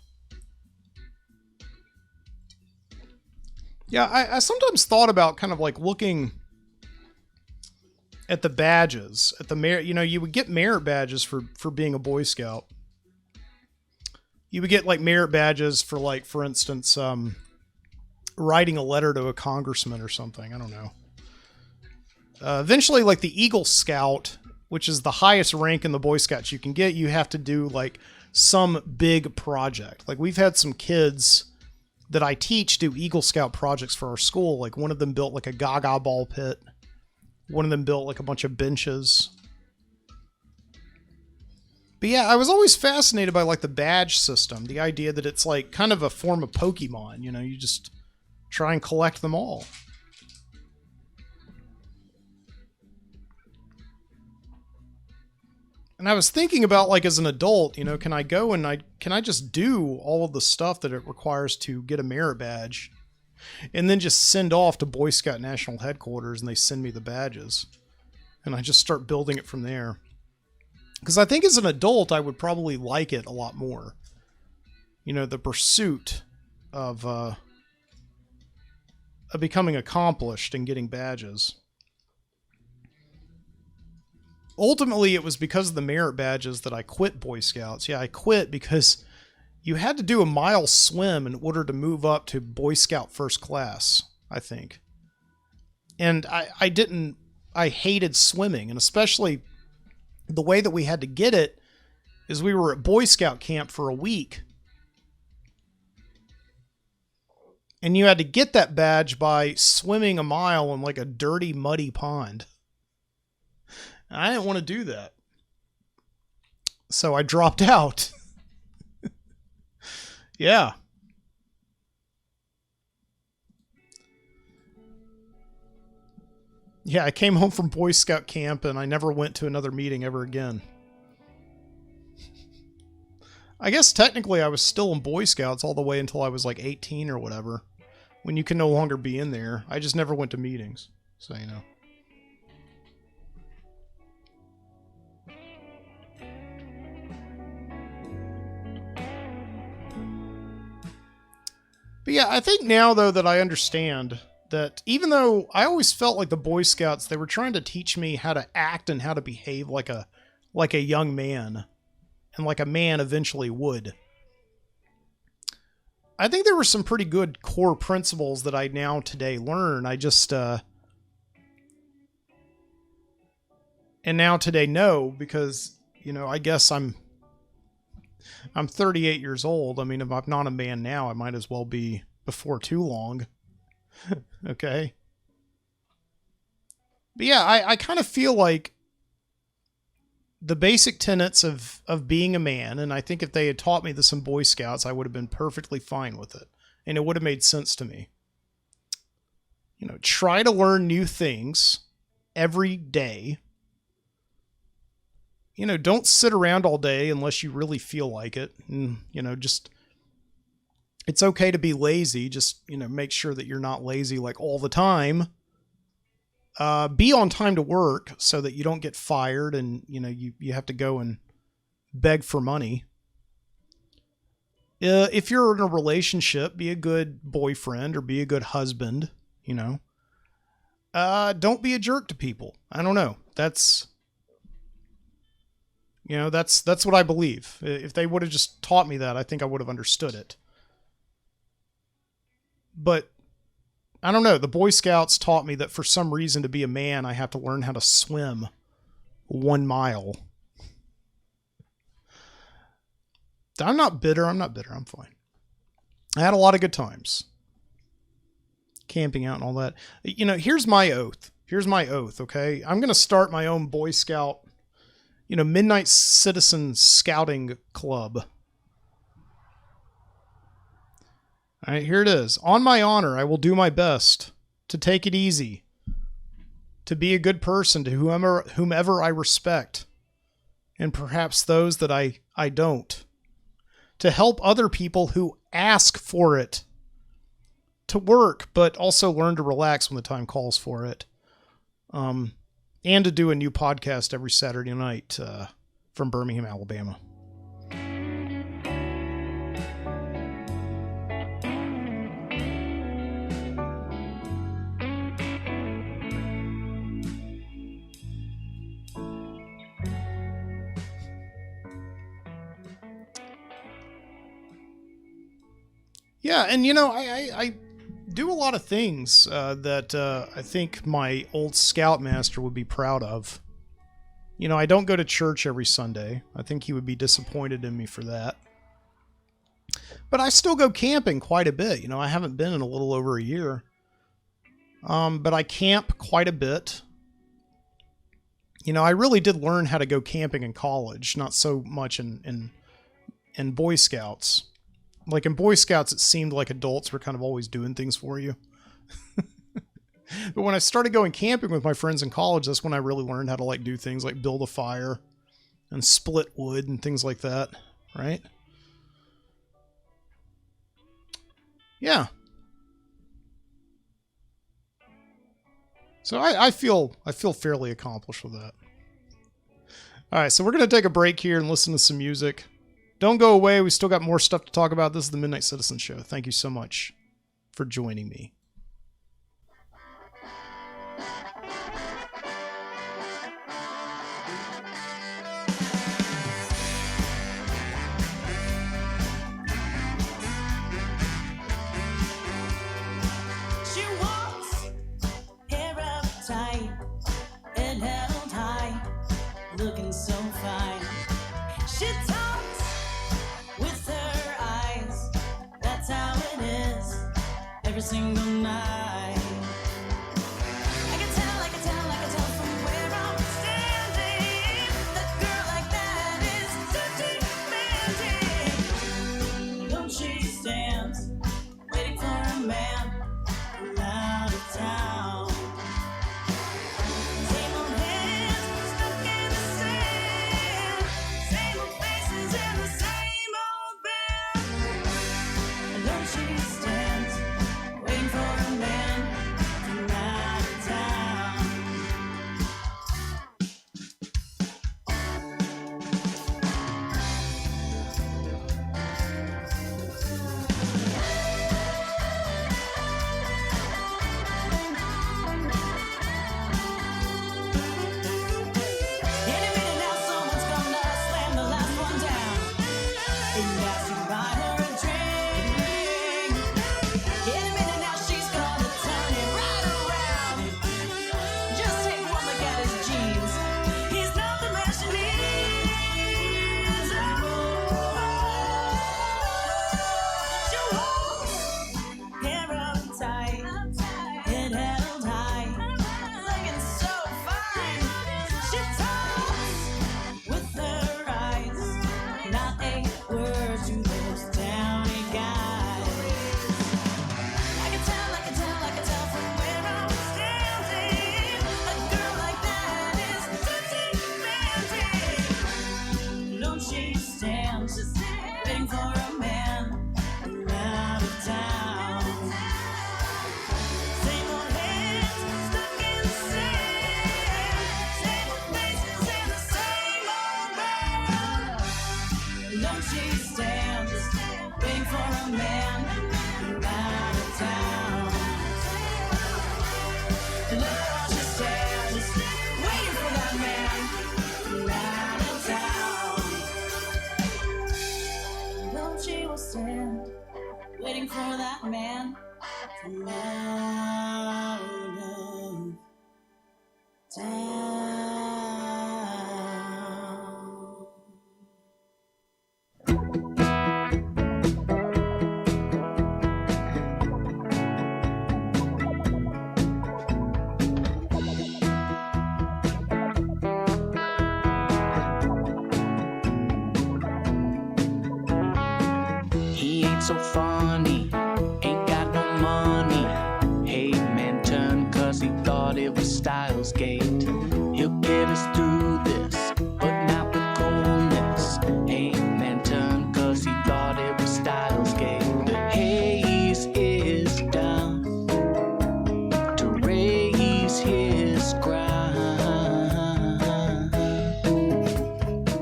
[SPEAKER 1] yeah, I sometimes thought about kind of like looking at the badges, at the merit. You know, you would get merit badges for being a Boy Scout. You would get like merit badges for like, for instance, writing a letter to a congressman or something. I don't know. Eventually, like the Eagle Scout, which is the highest rank in the Boy Scouts you can get, you have to do like some big project. Like we've had some kids that I teach do Eagle Scout projects for our school. Like one of them built like a gaga ball pit. One of them built like a bunch of benches. But yeah, I was always fascinated by like the badge system. The idea that it's like kind of a form of Pokemon. You know, you just try and collect them all. And I was thinking about, like, as an adult, you know, can I go and can I just do all of the stuff that it requires to get a merit badge and then just send off to Boy Scout National Headquarters and they send me the badges and I just start building it from there. Because I think as an adult, I would probably like it a lot more. You know, the pursuit of becoming accomplished and getting badges. Ultimately, it was because of the merit badges that I quit Boy Scouts. Yeah, I quit because you had to do a mile swim in order to move up to Boy Scout first class, I think. And I hated swimming, and especially the way that we had to get it is we were at Boy Scout camp for a week. And you had to get that badge by swimming a mile in like a dirty, muddy pond. I didn't want to do that. So I dropped out. Yeah. Yeah, I came home from Boy Scout camp and I never went to another meeting ever again. I guess technically I was still in Boy Scouts all the way until I was like 18 or whatever, when you can no longer be in there. I just never went to meetings, so you know. But yeah, I think now, though, that I understand that even though I always felt like the Boy Scouts, they were trying to teach me how to act and how to behave like a young man and like a man eventually would. I think there were some pretty good core principles that I now today learn. I just, and now today know because, you know, I guess I'm 38 years old. I mean, if I'm not a man now, I might as well be before too long. Okay. But yeah, I kind of feel like the basic tenets of being a man, and I think if they had taught me this in Boy Scouts, I would have been perfectly fine with it. And it would have made sense to me. You know, try to learn new things every day. You know, don't sit around all day unless you really feel like it. And, you know, just, it's okay to be lazy. Just, you know, make sure that you're not lazy like all the time. Be on time to work so that you don't get fired and, you know, you have to go and beg for money. If you're in a relationship, be a good boyfriend or be a good husband, you know. Don't be a jerk to people. I don't know. That's what I believe. If they would have just taught me that, I think I would have understood it. But I don't know. The Boy Scouts taught me that for some reason to be a man, I have to learn how to swim 1 mile. I'm not bitter. I'm fine. I had a lot of good times. Camping out and all that. You know, here's my oath. Okay? I'm going to start my own Boy Scout, you know, Midnight Citizen Scouting Club. All right, here it is. On my honor, I will do my best to take it easy, to be a good person to whomever I respect, and perhaps those that I don't, to help other people who ask for it, to work, but also learn to relax when the time calls for it, and to do a new podcast every Saturday night from Birmingham, Alabama. Yeah, and you know, I do a lot of things that I think my old scoutmaster would be proud of. You know, I don't go to church every Sunday. I think he would be disappointed in me for that. But I still go camping quite a bit. You know, I haven't been in a little over a year. But I camp quite a bit. You know, I really did learn how to go camping in college, not so much in Boy Scouts. Like in Boy Scouts, it seemed like adults were kind of always doing things for you. But when I started going camping with my friends in college, that's when I really learned how to like do things like build a fire and split wood and things like that, right? Yeah. So I feel fairly accomplished with that. All right, so we're going to take a break here and listen to some music. Don't go away. We still got more stuff to talk about. This is the Midnight Citizen Show. Thank you so much for joining me.
[SPEAKER 2] Looking so fine. She talks with her eyes. That's how it is every single night. I can tell from where I'm standing. That girl like that is too demanding. Don't she stands waiting for a man from out of town. Waiting for that man from out of town.
[SPEAKER 3] He ain't so funny, ain't got no money. Hey man turned cause he thought it was Styles Gate. He'll get us through this, but not with coldness. Hey man turned cause he thought it was Styles Gate. The haze is down to raise his ground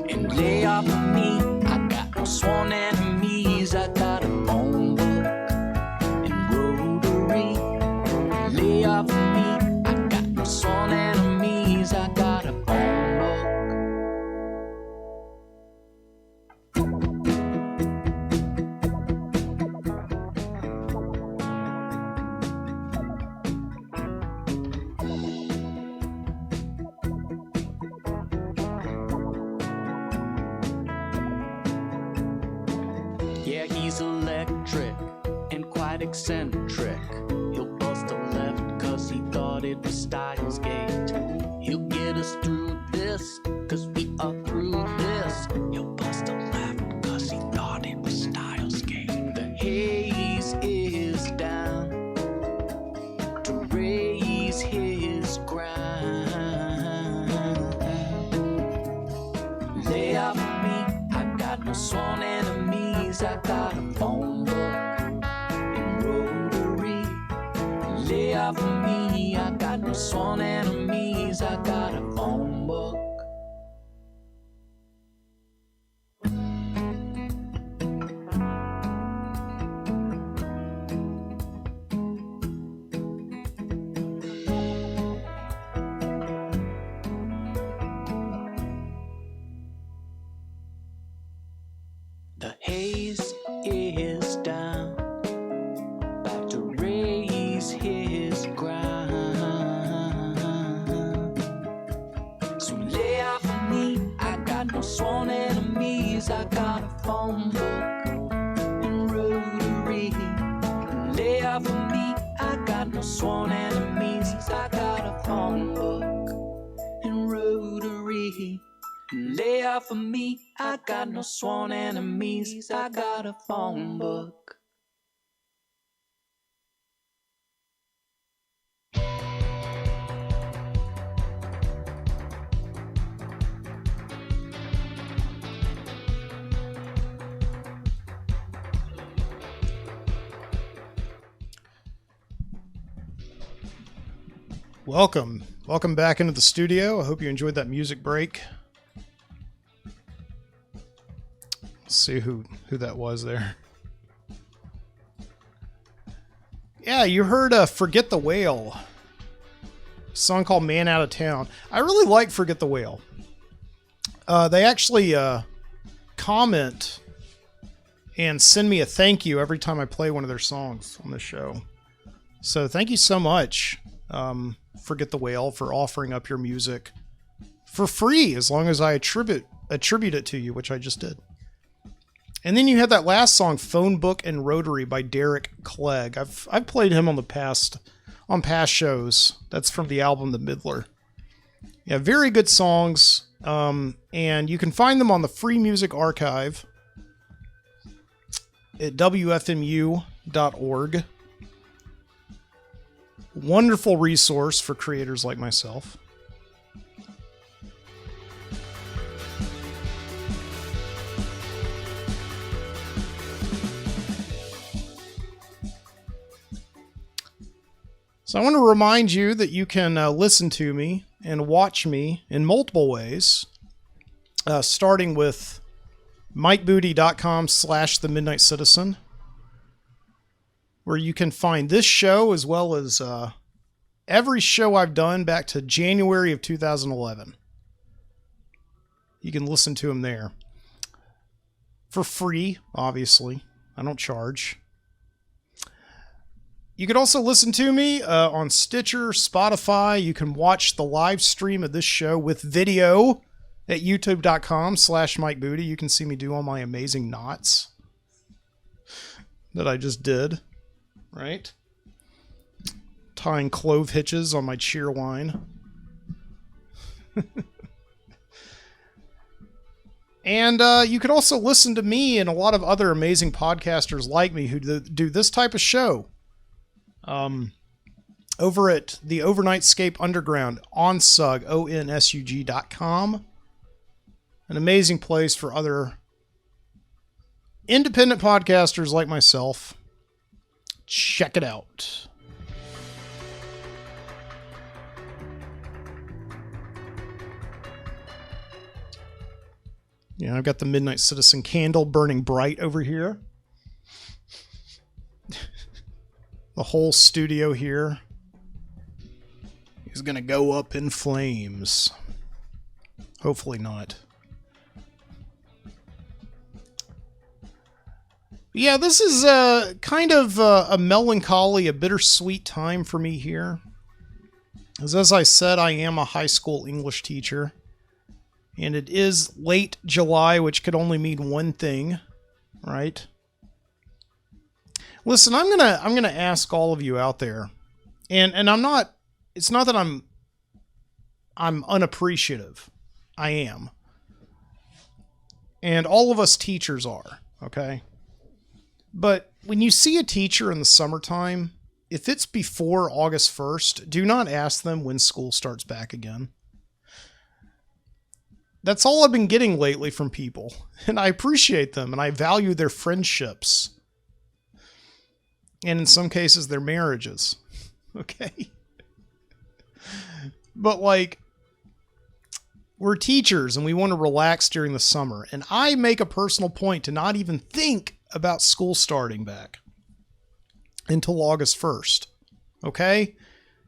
[SPEAKER 3] and lay off of me. I got no sworn enemies. I got a phone book and rotary. Lay off of me. I got no sworn enemies. I got a phone book. Yeah, he's electric and quite eccentric. He'll bust a left cause he thought it was Styles Gate. He'll get us through this. this, cause we are through this. He'll bust a laugh cause he thought it was style's game. The haze is down to raise his ground. Lay off me, I got no sworn enemies. I got a phone book and rotary. Lay off me, I got no sworn enemies. I got a phone book. The haze is down, about to raise his ground. So lay off of me, I got no sworn enemies. I got a phone book and rotary. Lay off of me, I got no sworn enemies. I got a phone book and rotary. Lay off of me, I got no sworn enemies. I got a phone book.
[SPEAKER 1] Welcome back into the studio. I hope you enjoyed that music break. Let's see who that was there. Yeah, you heard Forget the Whale, a song called Man Out of Town. I really like Forget the Whale. They actually comment and send me a thank you every time I play one of their songs on the show. So thank you so much, Forget the Whale, for offering up your music for free, as long as I attribute it to you, which I just did. And then you had that last song, Phone Book and Rotary by Derek Clegg. I've played him on past shows. That's from the album The Middler. Yeah, very good songs. And you can find them on the Free Music Archive at wfmu.org. Wonderful resource for creators like myself. So I want to remind you that you can listen to me and watch me in multiple ways, starting with mikebooty.com/The Midnight Citizen, where you can find this show as well as every show I've done back to January of 2011. You can listen to them there. For free, obviously. I don't charge. You can also listen to me on Stitcher, Spotify. You can watch the live stream of this show with video at youtube.com/MikeBooty. You can see me do all my amazing knots that I just did, right? Tying clove hitches on my cheer line. And you can also listen to me and a lot of other amazing podcasters like me who do this type of show. Over at the Overnightscape Underground, onsug, onsug.com. An amazing place for other independent podcasters like myself. Check it out. Yeah, I've got the Midnight Citizen candle burning bright over here. The whole studio here is going to go up in flames. Hopefully not. Yeah, this is kind of a melancholy, a bittersweet time for me here. As I said, I am a high school English teacher. And it is late July, which could only mean one thing, right? Listen, I'm gonna ask all of you out there, and I'm not. It's not that I'm unappreciative I am. And all of us teachers are, okay? But when you see a teacher in the summertime, if it's before August 1st, do not ask them when school starts back again. That's all I've been getting lately from people. And I appreciate them and I value their friendships. And in some cases, their marriages. Okay? But like, we're teachers and we want to relax during the summer. And I make a personal point to not even think about school starting back until August 1st. Okay?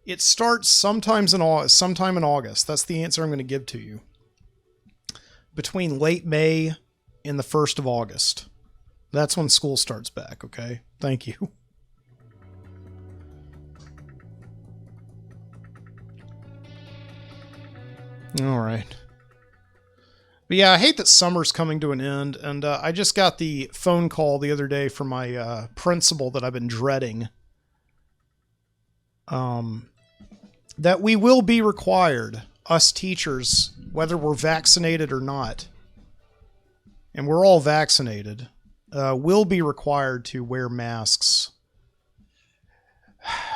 [SPEAKER 1] It starts sometime in August. That's the answer I'm going to give to you. Between late May and the 1st of August. That's when school starts back, okay? Thank you. All right. But yeah, I hate that summer's coming to an end, and I just got the phone call the other day from my principal that I've been dreading. That we will be required, us teachers, whether we're vaccinated or not, and we're all vaccinated, will be required to wear masks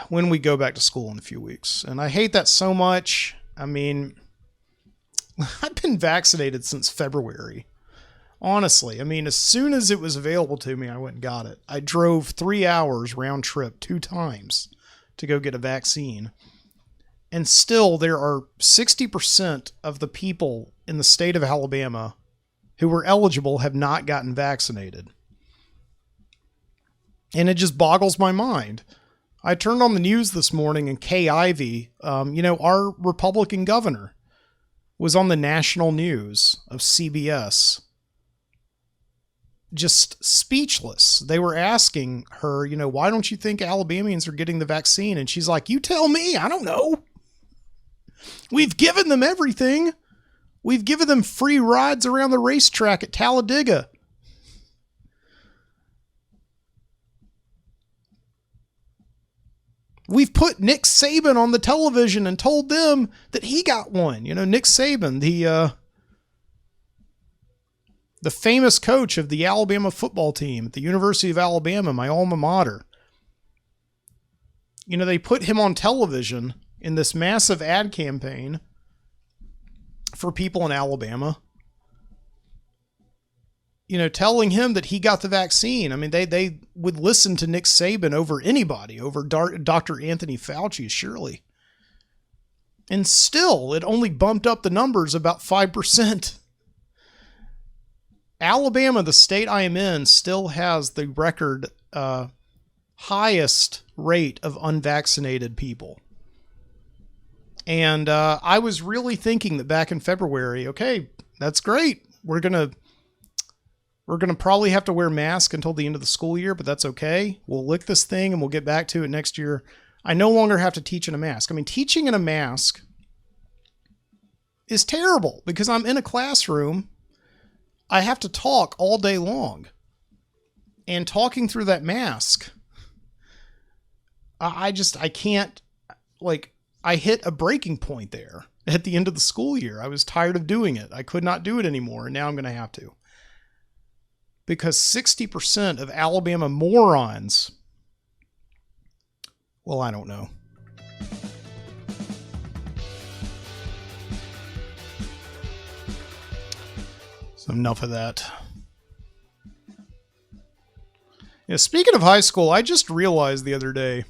[SPEAKER 1] when we go back to school in a few weeks. And I hate that so much. I mean, I've been vaccinated since February. Honestly, I mean, as soon as it was available to me, I went and got it. I drove 3 hours round trip 2 times to go get a vaccine. And still, there are 60% of the people in the state of Alabama who were eligible have not gotten vaccinated. And it just boggles my mind. I turned on the news this morning and Kay Ivey, our Republican governor, was on the national news of CBS. Just speechless. They were asking her, why don't you think Alabamians are getting the vaccine? And she's like, you tell me, I don't know. We've given them everything. We've given them free rides around the racetrack at Talladega. We've put Nick Saban on the television and told them that he got one. Nick Saban, the famous coach of the Alabama football team at the University of Alabama, my alma mater. They put him on television in this massive ad campaign for people in Alabama, telling him that he got the vaccine. I mean, they would listen to Nick Saban over anybody, over Dr. Anthony Fauci, surely. And still, it only bumped up the numbers about 5%. Alabama, the state I am in, still has the record highest rate of unvaccinated people. And I was really thinking that back in February, okay, that's great. We're gonna probably have to wear masks until the end of the school year, but that's okay. We'll lick this thing and we'll get back to it next year. I no longer have to teach in a mask. I mean, teaching in a mask is terrible because I'm in a classroom. I have to talk all day long. And talking through that mask, I can't, I hit a breaking point there at the end of the school year. I was tired of doing it. I could not do it anymore, and now I'm going to have to. Because 60% of Alabama morons, well, I don't know. So enough of that. Yeah, speaking of high school, I just realized the other day,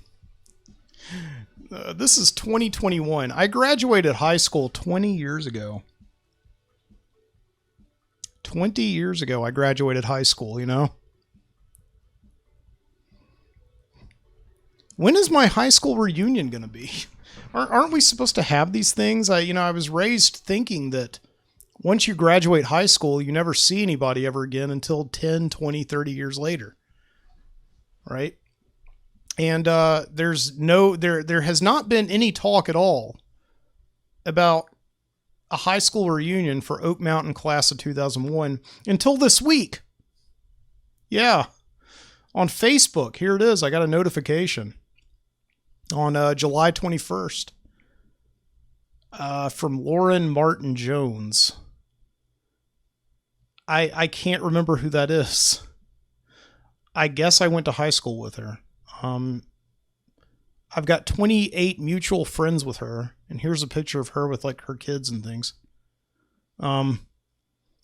[SPEAKER 1] this is 2021. I graduated high school 20 years ago. 20 years ago, I graduated high school, When is my high school reunion going to be? Aren't we supposed to have these things? I was raised thinking that once you graduate high school, you never see anybody ever again until 10, 20, 30 years later. Right? And there has not been any talk at all about a high school reunion for Oak Mountain class of 2001 until this week. Yeah. On Facebook, here it is. I got a notification on July 21st from Lauren Martin Jones. I can't remember who that is. I guess I went to high school with her. I've got 28 mutual friends with her, and here's a picture of her with like her kids and things.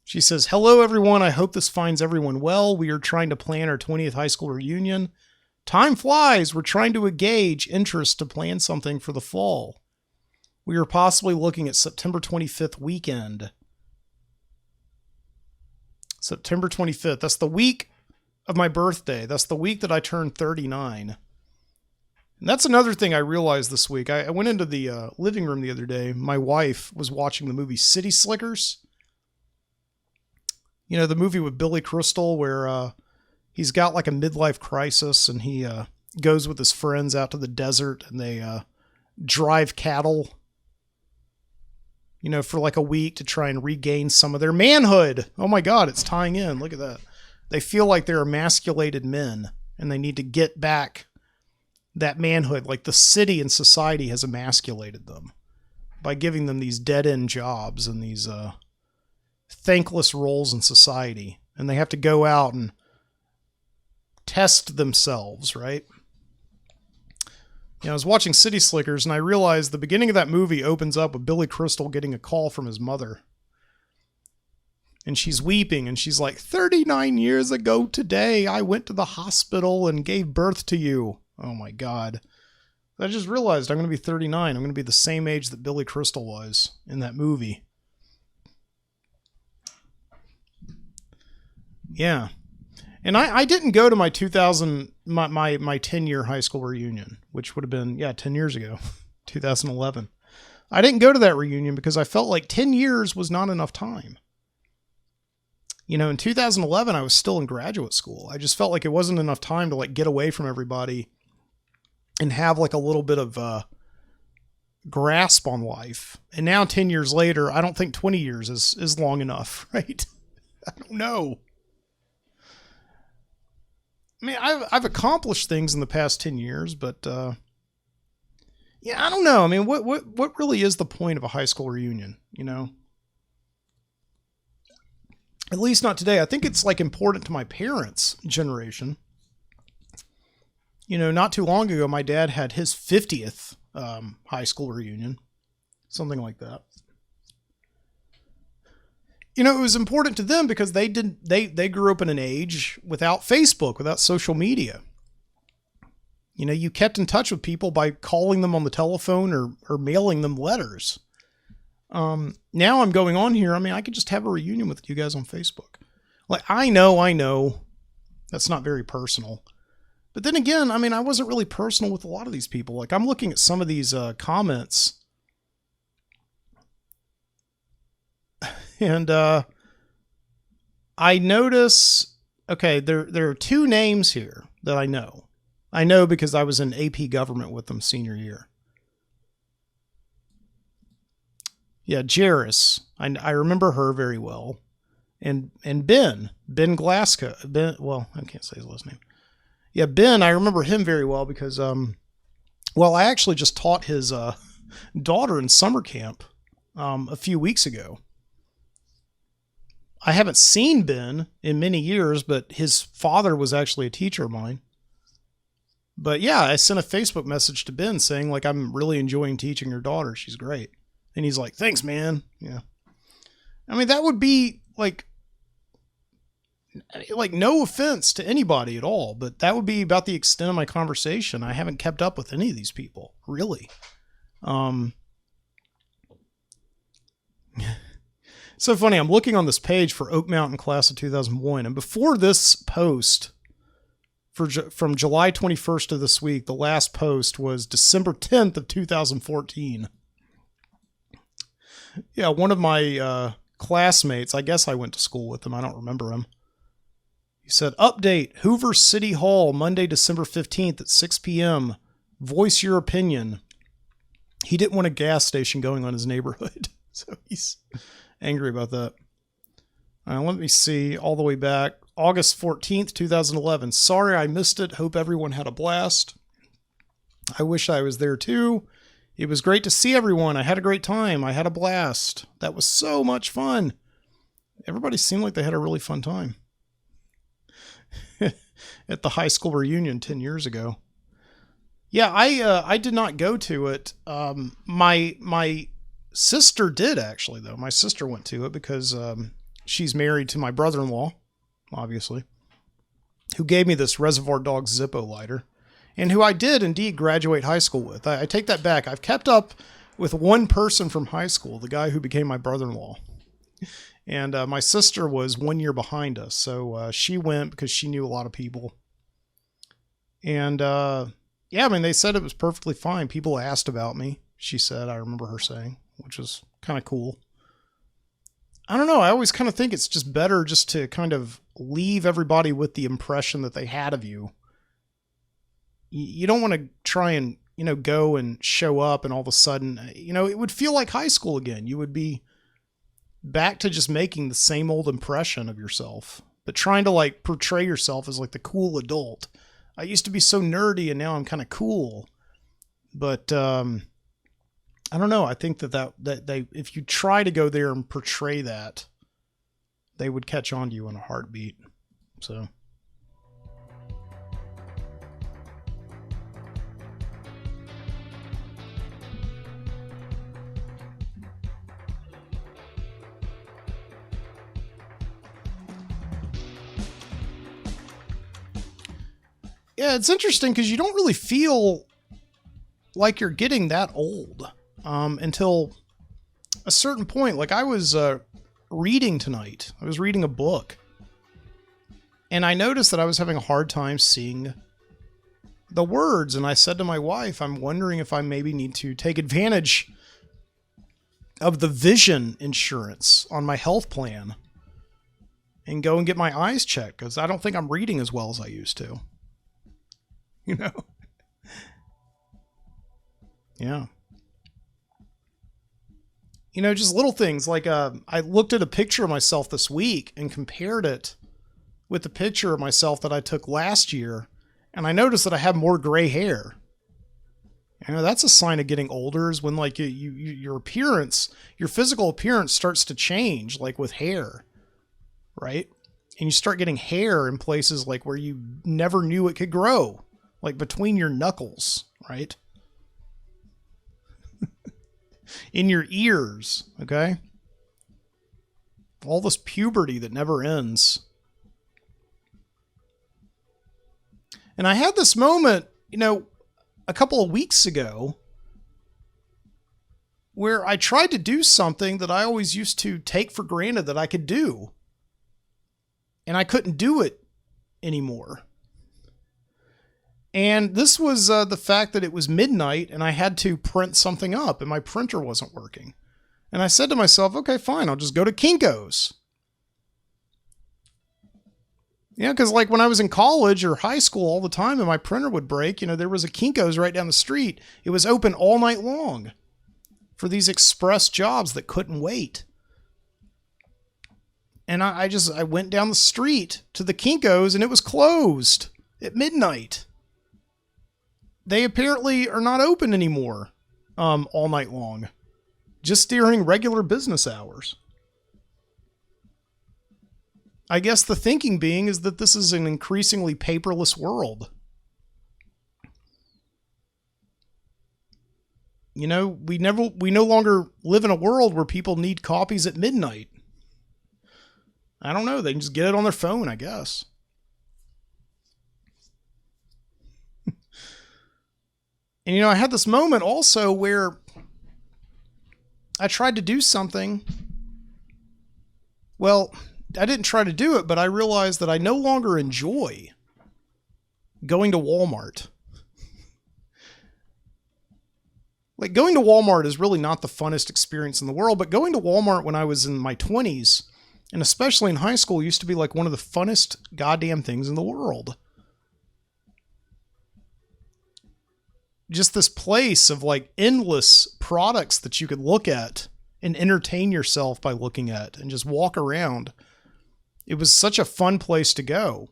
[SPEAKER 1] She says, "Hello everyone, I hope this finds everyone well. We are trying to plan our 20th high school reunion. Time flies. We're trying to gauge interest to plan something for the fall. We are possibly looking at September 25th weekend." September 25th. That's the week of my birthday. That's the week that I turned 39. And that's another thing I realized this week. I went into the living room the other day. My wife was watching the movie City Slickers. You know, the movie with Billy Crystal where he's got like a midlife crisis and he goes with his friends out to the desert and they drive cattle, you know, for like a week to try and regain some of their manhood. Oh my God, it's tying in. Look at that. They feel like they're emasculated men and they need to get back that manhood. Like the city and society has emasculated them by giving them these dead-end jobs and these thankless roles in society. And they have to go out and test themselves, right? You know, I was watching City Slickers and I realized the beginning of that movie opens up with Billy Crystal getting a call from his mother. And she's weeping and she's like, 39 years ago today, I went to the hospital and gave birth to you. Oh my God. I just realized I'm going to be 39. I'm going to be the same age that Billy Crystal was in that movie. Yeah. And I didn't go to my 10-year high school reunion, which would have been, 10 years ago, 2011. I didn't go to that reunion because I felt like 10 years was not enough time. You know, in 2011, I was still in graduate school. I just felt like it wasn't enough time to like get away from everybody and have like a little bit of grasp on life. And now 10 years later, I don't think 20 years is long enough, right? I don't know. I mean, I've accomplished things in the past 10 years, but I don't know. I mean, what really is the point of a high school reunion, you know? At least not today. I think it's like important to my parents' generation. You know, not too long ago, my dad had his 50th high school reunion, something like that. You know, it was important to them because they grew up in an age without Facebook, without social media. You know, you kept in touch with people by calling them on the telephone or mailing them letters. Now I'm going on here. I mean, I could just have a reunion with you guys on Facebook. Like, I know that's not very personal, but then again, I mean, I wasn't really personal with a lot of these people. Like, I'm looking at some of these, comments and, I notice, okay, there are two names here that I know. I know because I was in AP government with them senior year. Yeah, Jairus. I remember her very well. And Ben Glasgow. Well, I can't say his last name. Yeah, Ben, I remember him very well because, I actually just taught his daughter in summer camp a few weeks ago. I haven't seen Ben in many years, but his father was actually a teacher of mine. But yeah, I sent a Facebook message to Ben saying, like, I'm really enjoying teaching your daughter. She's great. And he's like, thanks, man. Yeah. I mean, that would be like no offense to anybody at all, but that would be about the extent of my conversation. I haven't kept up with any of these people, really. So funny. I'm looking on this page for Oak Mountain class of 2001. And before this post from July 21st of this week, the last post was December 10th of 2014. Yeah, one of my classmates, I guess I went to school with him. I don't remember him. He said, update, Hoover City Hall, Monday, December 15th at 6 p.m. Voice your opinion. He didn't want a gas station going on his neighborhood. So he's angry about that. Let me see all the way back. August 14th, 2011. Sorry I missed it. Hope everyone had a blast. I wish I was there too. It was great to see everyone. I had a great time. I had a blast. That was so much fun. everybody seemed like they had a really fun time at the high school reunion 10 years ago. Yeah, I did not go to it. My sister did, actually, though. My sister went to it because she's married to my brother-in-law, obviously, who gave me this Reservoir Dogs Zippo lighter, and who I did indeed graduate high school with. I take that back. I've kept up with one person from high school, the guy who became my brother-in-law. And my sister was 1 year behind us, so she went because she knew a lot of people. And yeah, I mean, they said it was perfectly fine. People asked about me, she said. I remember her saying, which was kind of cool. I don't know. I always kind of think it's just better just to kind of leave everybody with the impression that they had of you. You don't want to try and, go and show up and all of a sudden, it would feel like high school again. You would be back to just making the same old impression of yourself, but trying to like portray yourself as like the cool adult. I used to be so nerdy and now I'm kind of cool, but, I don't know. I think that they, if you try to go there and portray that, they would catch on to you in a heartbeat. So. Yeah, it's interesting because you don't really feel like you're getting that old until a certain point. Like I was reading tonight. I was reading a book. And I noticed that I was having a hard time seeing the words. And I said to my wife, I'm wondering if I maybe need to take advantage of the vision insurance on my health plan and go and get my eyes checked because I don't think I'm reading as well as I used to. Yeah. Just little things like I looked at a picture of myself this week and compared it with the picture of myself that I took last year, and I noticed that I have more gray hair. That's a sign of getting older, is when like your appearance, your physical appearance starts to change, like with hair, right? And you start getting hair in places like where you never knew it could grow, like between your knuckles, right? In your ears, okay? All this puberty that never ends. And I had this moment, a couple of weeks ago where I tried to do something that I always used to take for granted that I could do. And I couldn't do it anymore. And this was the fact that it was midnight and I had to print something up and my printer wasn't working. And I said to myself, okay, fine, I'll just go to Kinko's. Because like when I was in college or high school all the time and my printer would break, there was a Kinko's right down the street. It was open all night long for these express jobs that couldn't wait. And I went down the street to the Kinko's and it was closed at midnight. They apparently are not open anymore all night long, just during regular business hours. I guess the thinking being is that this is an increasingly paperless world. We no longer live in a world where people need copies at midnight. I don't know. They can just get it on their phone, I guess. And, I had this moment also where I tried to do something. Well, I didn't try to do it, but I realized that I no longer enjoy going to Walmart. Like, going to Walmart is really not the funnest experience in the world, but going to Walmart when I was in my 20s, and especially in high school, used to be like one of the funnest goddamn things in the world. Just this place of like endless products that you could look at and entertain yourself by looking at and just walk around. It was such a fun place to go.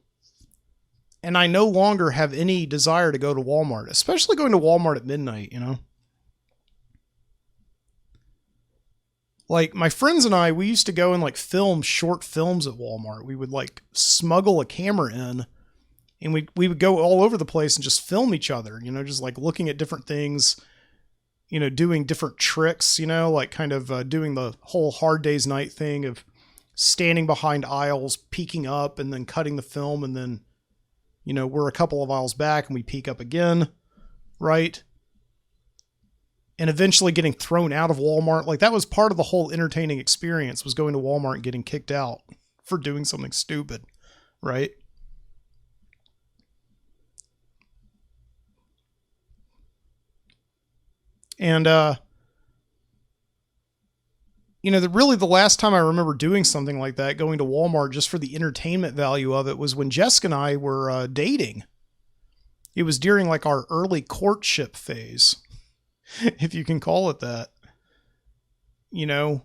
[SPEAKER 1] And I no longer have any desire to go to Walmart, especially going to Walmart at midnight, Like my friends and I, we used to go and like film short films at Walmart. We would like smuggle a camera in, and we would go all over the place and just film each other, you know, just like looking at different things, you know, doing different tricks, you know, like kind of doing the whole Hard Day's Night thing of standing behind aisles, peeking up and then cutting the film. And then, you know, we're a couple of aisles back and we peek up again. Right. And eventually getting thrown out of Walmart. Like that was part of the whole entertaining experience, was going to Walmart and getting kicked out for doing something stupid. Right. And, you know, really the last time I remember doing something like that, going to Walmart just for the entertainment value of it, was when Jessica and I were dating. It was during like our early courtship phase, if you can call it that. You know,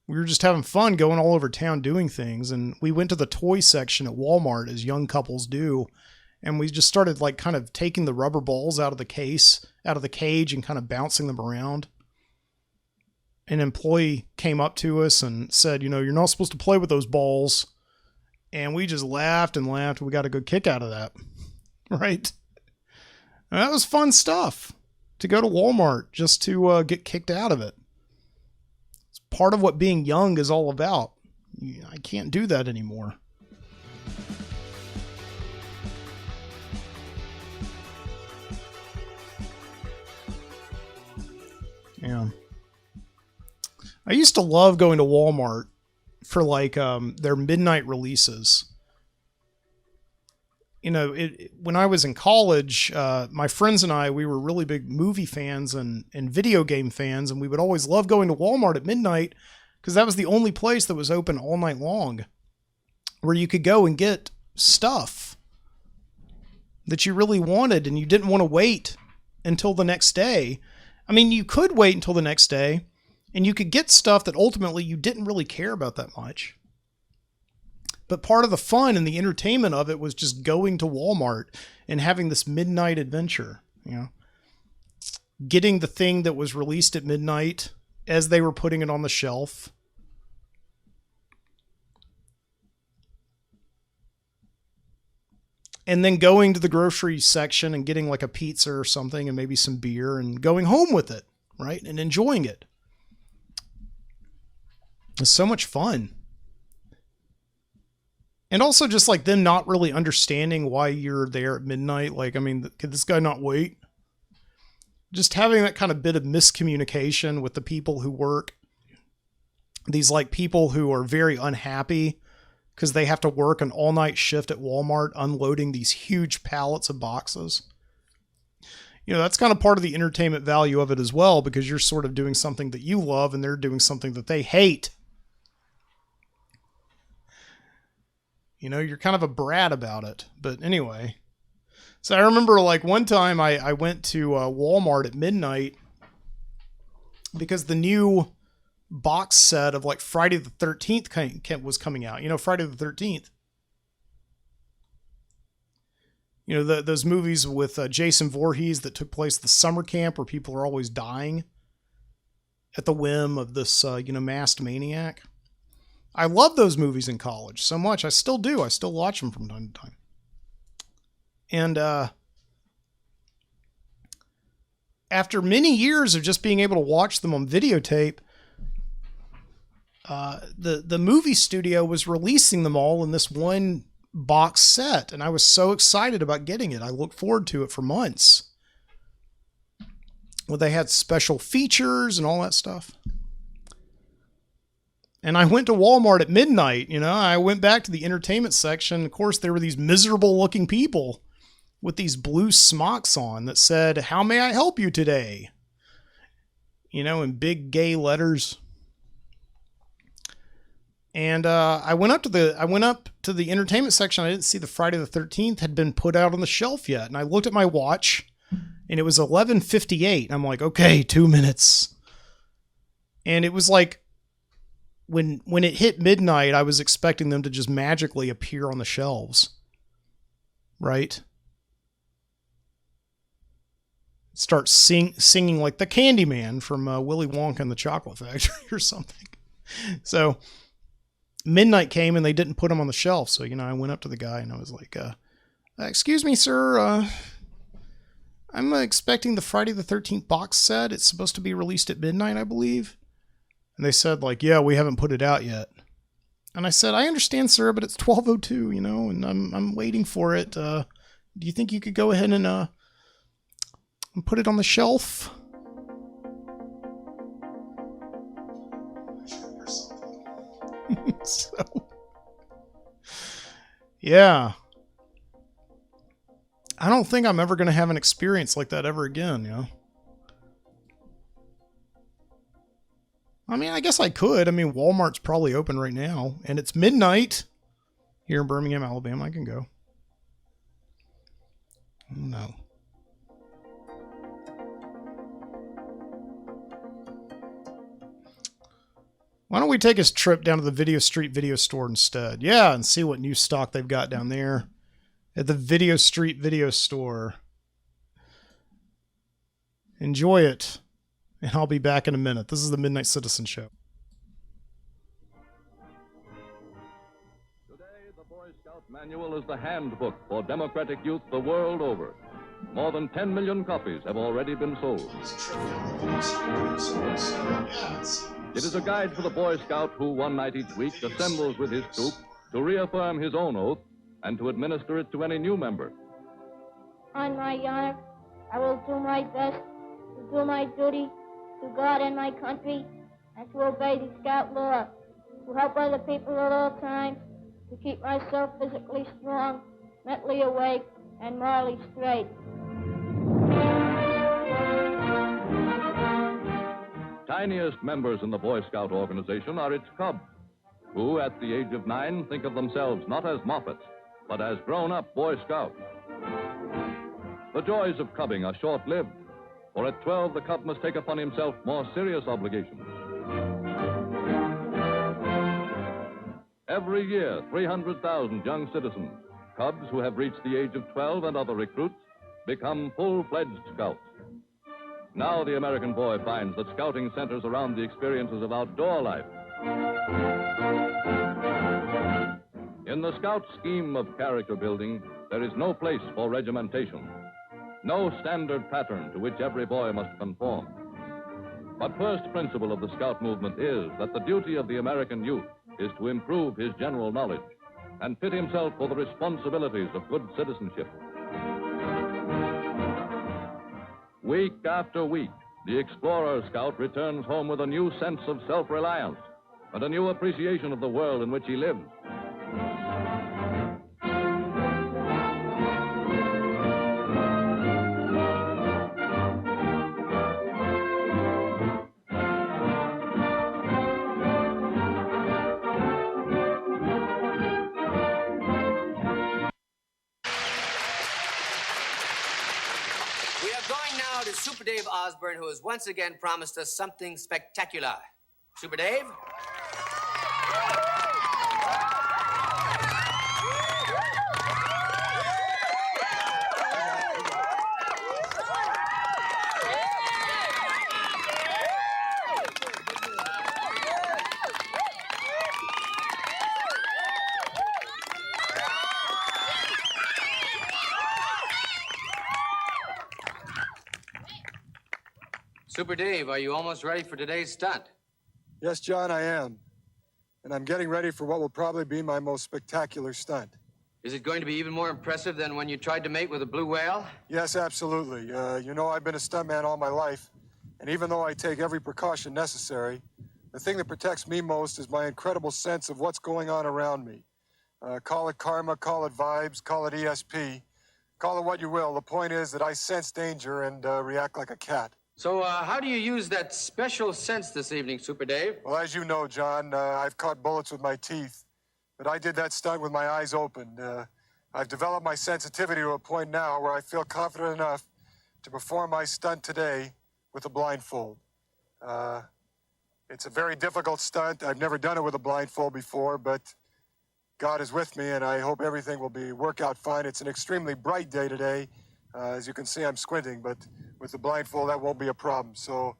[SPEAKER 1] we were just having fun going all over town doing things. And we went to the toy section at Walmart, as young couples do. And we just started like kind of taking the rubber balls out of the case, out of the cage, and kind of bouncing them around. An employee came up to us and said, you know, you're not supposed to play with those balls. And we just laughed and laughed. We got a good kick out of that. Right. And that was fun stuff, to go to Walmart just to get kicked out of it. It's part of what being young is all about. I can't do that anymore. Yeah. I used to love going to Walmart for like their midnight releases. You know, when I was in college, my friends and I, we were really big movie fans and video game fans, and we would always love going to Walmart at midnight because that was the only place that was open all night long where you could go and get stuff that you really wanted and you didn't want to wait until the next day. I mean, you could wait until the next day and you could get stuff that ultimately you didn't really care about that much. But part of the fun and the entertainment of it was just going to Walmart and having this midnight adventure, you know, getting the thing that was released at midnight as they were putting it on the shelf. And then going to the grocery section and getting like a pizza or something and maybe some beer and going home with it, right? And enjoying it. It's so much fun. And also just like them not really understanding why you're there at midnight. Like, I mean, could this guy not wait? Just having that kind of bit of miscommunication with the people who work. These like people who are very unhappy because they have to work an all-night shift at Walmart unloading these huge pallets of boxes. You know, that's kind of part of the entertainment value of it as well, because you're sort of doing something that you love and they're doing something that they hate. You know, you're kind of a brat about it. But anyway, so I remember like one time I went to Walmart at midnight because the new box set of like Friday the 13th was coming out. You know, Friday the 13th. You know, those movies with Jason Voorhees that took place at the summer camp where people are always dying at the whim of this, masked maniac. I love those movies in college so much. I still do. I still watch them from time to time. And after many years of just being able to watch them on videotape, the movie studio was releasing them all in this one box set. And I was so excited about getting it. I looked forward to it for months. Well, they had special features and all that stuff. And I went to Walmart at midnight, you know, I went back to the entertainment section. Of course, there were these miserable looking people with these blue smocks on that said, "How may I help you today?" You know, in big gay letters. And I went up to the entertainment section. I didn't see the Friday the 13th had been put out on the shelf yet. And I looked at my watch and it was 11:58. I'm like, okay, 2 minutes. And it was like, when it hit midnight, I was expecting them to just magically appear on the shelves. Right? start singing like the Candyman from Willy Wonka and the Chocolate Factory or something. So midnight came and they didn't put them on the shelf. So, I went up to the guy and I was like, excuse me, sir. I'm expecting the Friday the 13th box set. It's supposed to be released at midnight, I believe. And they said, like, yeah, we haven't put it out yet. And I said, I understand, sir, but it's 12:02, and I'm waiting for it. Do you think you could go ahead and put it on the shelf? So, yeah. I don't think I'm ever going to have an experience like that ever again, I mean, I guess I could. I mean, Walmart's probably open right now, and it's midnight here in Birmingham, Alabama. I can go. No. Why don't we take a trip down to the Video Street video store instead? Yeah, and see what new stock they've got down there at the Video Street video store. Enjoy it. And I'll be back in a minute. This is the Midnight Citizen Show.
[SPEAKER 4] Today, the Boy Scout Manual is the handbook for democratic youth the world over. More than 10 million copies have already been sold. It is a guide for the Boy Scout who, one night each week, assembles with his troop to reaffirm his own oath and to administer it to any new member.
[SPEAKER 5] On my honor, I will do my best to do my duty to God and my country, and to obey the Scout law, to help other people at all times, to keep myself physically strong, mentally awake, and morally straight.
[SPEAKER 4] Tiniest members in the Boy Scout organization are its cubs, who at the age of 9 think of themselves not as Moffats, but as grown-up Boy Scouts. The joys of cubbing are short-lived, for at 12 the cub must take upon himself more serious obligations. Every year, 300,000 young citizens, cubs who have reached the age of 12 and other recruits, become full-fledged scouts. Now the American boy finds that scouting centers around the experiences of outdoor life. In the scout scheme of character building, there is no place for regimentation, no standard pattern to which every boy must conform. But first principle of the scout movement is that the duty of the American youth is to improve his general knowledge and fit himself for the responsibilities of good citizenship. Week after week, the Explorer Scout returns home with a new sense of self-reliance and a new appreciation of the world in which he lives.
[SPEAKER 6] We are going now to Super Dave Osborne, who has once again promised us something spectacular. Super Dave? Super Dave, are you almost ready for today's stunt?
[SPEAKER 7] Yes, John, I am. And I'm getting ready for what will probably be my most spectacular stunt.
[SPEAKER 6] Is it going to be even more impressive than when you tried to mate with a blue whale?
[SPEAKER 7] Yes, absolutely. You know, I've been a stuntman all my life, and even though I take every precaution necessary, the thing that protects me most is my incredible sense of what's going on around me. Call it karma, call it vibes, call it ESP, call it what you will. The point is that I sense danger and react like a cat.
[SPEAKER 6] So, how do you use that special sense this evening, Super Dave?
[SPEAKER 7] Well, as you know, John, I've caught bullets with my teeth, but I did that stunt with my eyes open. I've developed my sensitivity to a point now where I feel confident enough to perform my stunt today with a blindfold. It's a very difficult stunt. I've never done it with a blindfold before, but God is with me, and I hope everything will work out fine. It's an extremely bright day today. As you can see, I'm squinting, but with the blindfold, that won't be a problem. So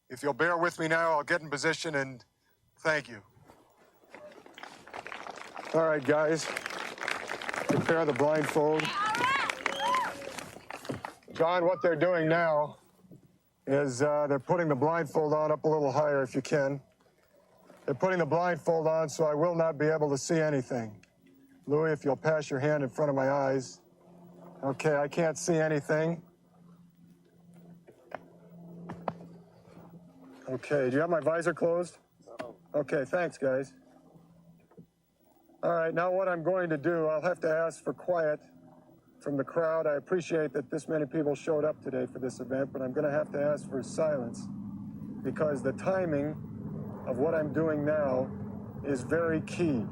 [SPEAKER 7] if you'll bear with me now, I'll get in position and thank you. All right, guys. Prepare the blindfold. John, what they're doing now is they're putting the blindfold on up a little higher if you can. They're putting the blindfold on so I will not be able to see anything. Louis, if you'll pass your hand in front of my eyes. Okay, I can't see anything. Okay, do you have my visor closed? No. Okay, thanks, guys. All right, now what I'm going to do, I'll have to ask for quiet from the crowd. I appreciate that this many people showed up today for this event, but I'm going to have to ask for silence because the timing of what I'm doing now is very key.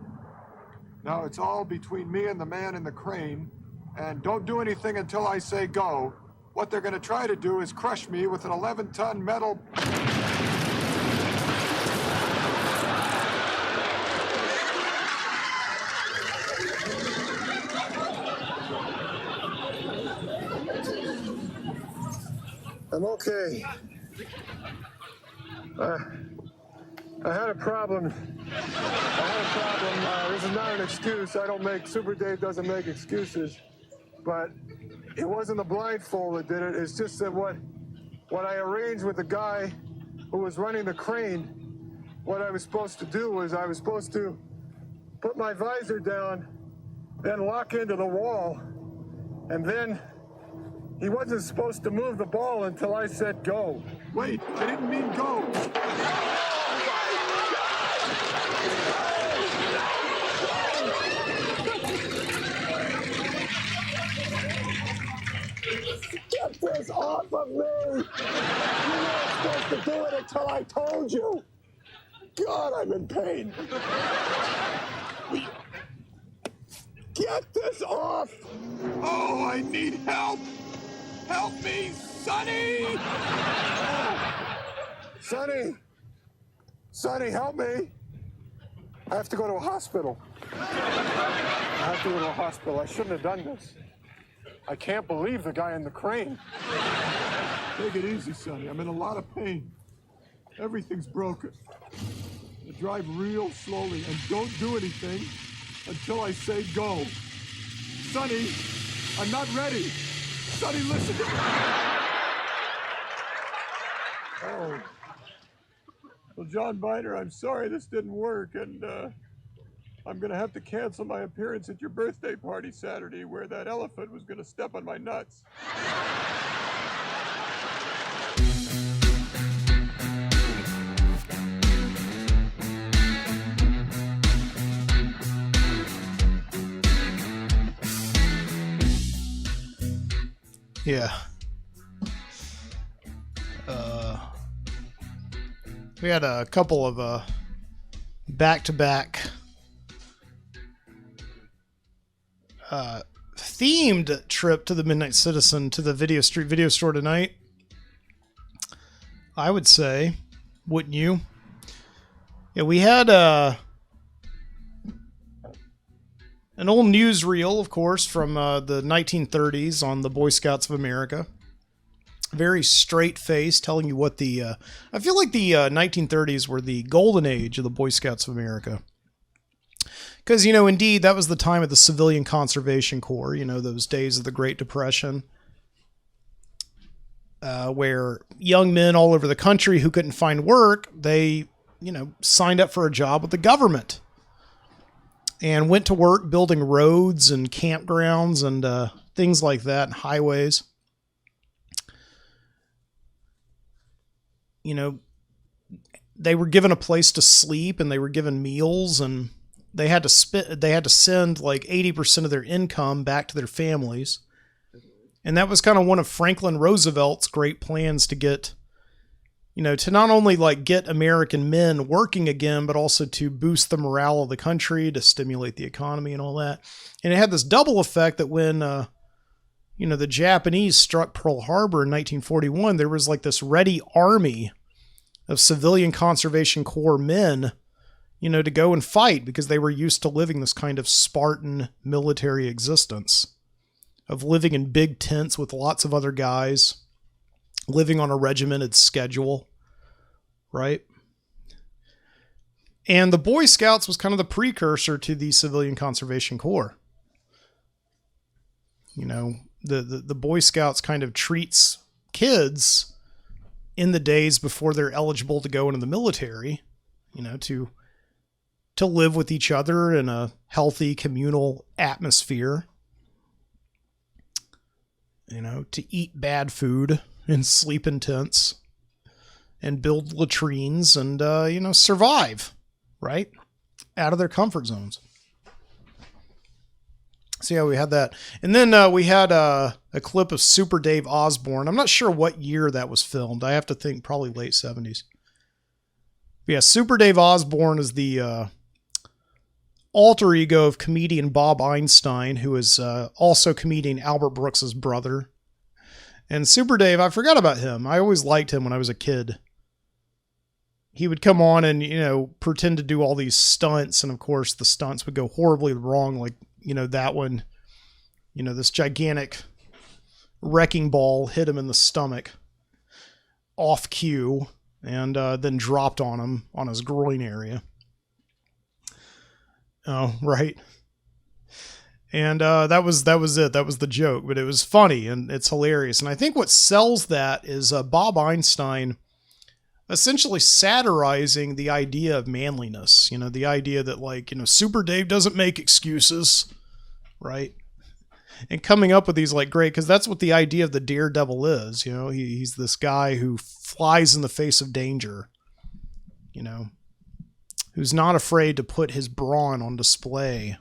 [SPEAKER 7] Now, it's all between me and the man in the crane, and don't do anything until I say go. What they're going to try to do is crush me with an 11-ton metal... I'm okay. I had a problem. This is not an excuse. Super Dave doesn't make excuses. But it wasn't the blindfold that did it. It's just that what I arranged with the guy who was running the crane, what I was supposed to do was I was supposed to put my visor down, then lock into the wall, and then he wasn't supposed to move the ball until I said go. Wait, I didn't mean go. Get this off of me! You weren't supposed to do it until I told you. God, I'm in pain. Get this off! Oh, I need help! Help me, Sonny! Sonny! Sonny, help me! I have to go to a hospital. I shouldn't have done this. I can't believe the guy in the crane. Take it easy, Sonny. I'm in a lot of pain. Everything's broken. I drive real slowly and don't do anything until I say go. Sonny, I'm not ready. Sonny, listen to me. Oh. Well, John Biner, I'm sorry this didn't work, and I'm going to have to cancel my appearance at your birthday party Saturday where that elephant was going to step on my nuts.
[SPEAKER 1] Yeah. We had a couple of back-to-back themed trip to the Midnight Citizen to the Street Video Store tonight. I would say, wouldn't you? Yeah, we had an old newsreel, of course, from the 1930s on the Boy Scouts of America. Very straight face, telling you what the... I feel like the 1930s were the golden age of the Boy Scouts of America. Because, indeed, that was the time of the Civilian Conservation Corps, those days of the Great Depression, where young men all over the country who couldn't find work, they, signed up for a job with the government and went to work building roads and campgrounds and things like that, and highways. They were given a place to sleep and they were given meals, and they had to send like 80% of their income back to their families. And that was kind of one of Franklin Roosevelt's great plans to get, to not only like get American men working again, but also to boost the morale of the country, to stimulate the economy and all that. And it had this double effect that when, the Japanese struck Pearl Harbor in 1941, there was like this ready army of Civilian Conservation Corps men, to go and fight because they were used to living this kind of Spartan military existence of living in big tents with lots of other guys living on a regimented schedule, right? And the Boy Scouts was kind of the precursor to the Civilian Conservation Corps. You know, the Boy Scouts kind of treats kids in the days before they're eligible to go into the military, you know, to live with each other in a healthy communal atmosphere, you know, to eat bad food and sleep in tents and build latrines and, you know, survive, right? Out of their comfort zones. So yeah, we had that. And then we had a clip of Super Dave Osborne. I'm not sure what year that was filmed. I have to think probably late 70s. But yeah, Super Dave Osborne is the alter ego of comedian Bob Einstein, who is also comedian Albert Brooks's brother. And Super Dave, I forgot about him. I always liked him when I was a kid. He would come on and, you know, pretend to do all these stunts. And of course, the stunts would go horribly wrong. Like, you know, that one, you know, this gigantic wrecking ball hit him in the stomach off cue and then dropped on him on his groin area. Oh, right. And that was it. That was the joke, but it was funny and it's hilarious. And I think what sells that is Bob Einstein essentially satirizing the idea of manliness. You know, the idea that, like, you know, Super Dave doesn't make excuses, right? And coming up with these, like, great, because that's what the idea of the daredevil is. You know, he's this guy who flies in the face of danger, you know, who's not afraid to put his brawn on display.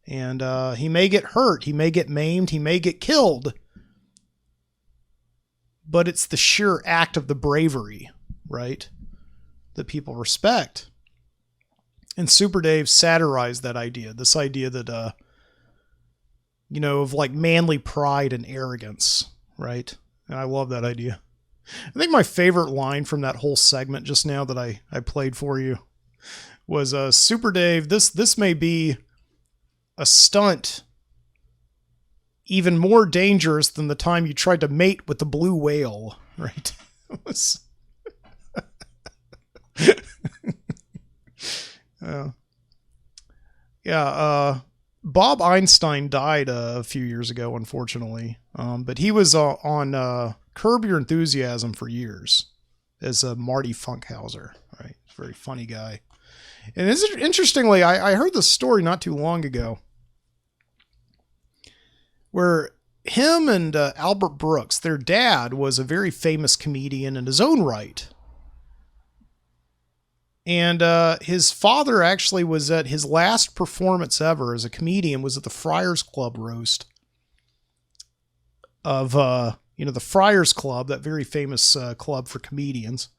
[SPEAKER 1] And he may get hurt, he may get maimed, he may get killed, but it's the sheer act of the bravery, right, that people respect. And Super Dave satirized that idea, this idea that, you know, of like manly pride and arrogance, right? And I love that idea. I think my favorite line from that whole segment just now that I played for you was Super Dave, this may be a stunt even more dangerous than the time you tried to mate with the blue whale, right? It was Bob Einstein died a few years ago, unfortunately. But he was on Curb Your Enthusiasm for years as Marty Funkhauser, right? Very funny guy. And interestingly, I heard this story not too long ago where him and Albert Brooks, their dad, was a very famous comedian in his own right. And his father actually was at his last performance ever as a comedian was at the Friars Club roast of, you know, the Friars Club, that very famous club for comedians.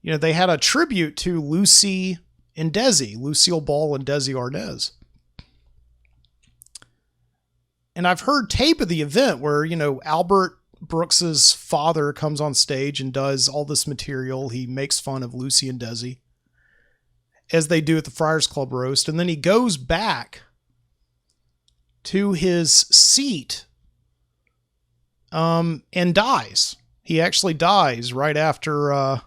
[SPEAKER 1] You know, they had a tribute to Lucy and Desi, Lucille Ball and Desi Arnaz. And I've heard tape of the event where, you know, Albert Brooks's father comes on stage and does all this material. He makes fun of Lucy and Desi, as they do at the Friars Club roast. And then he goes back to his seat and dies. He actually dies right after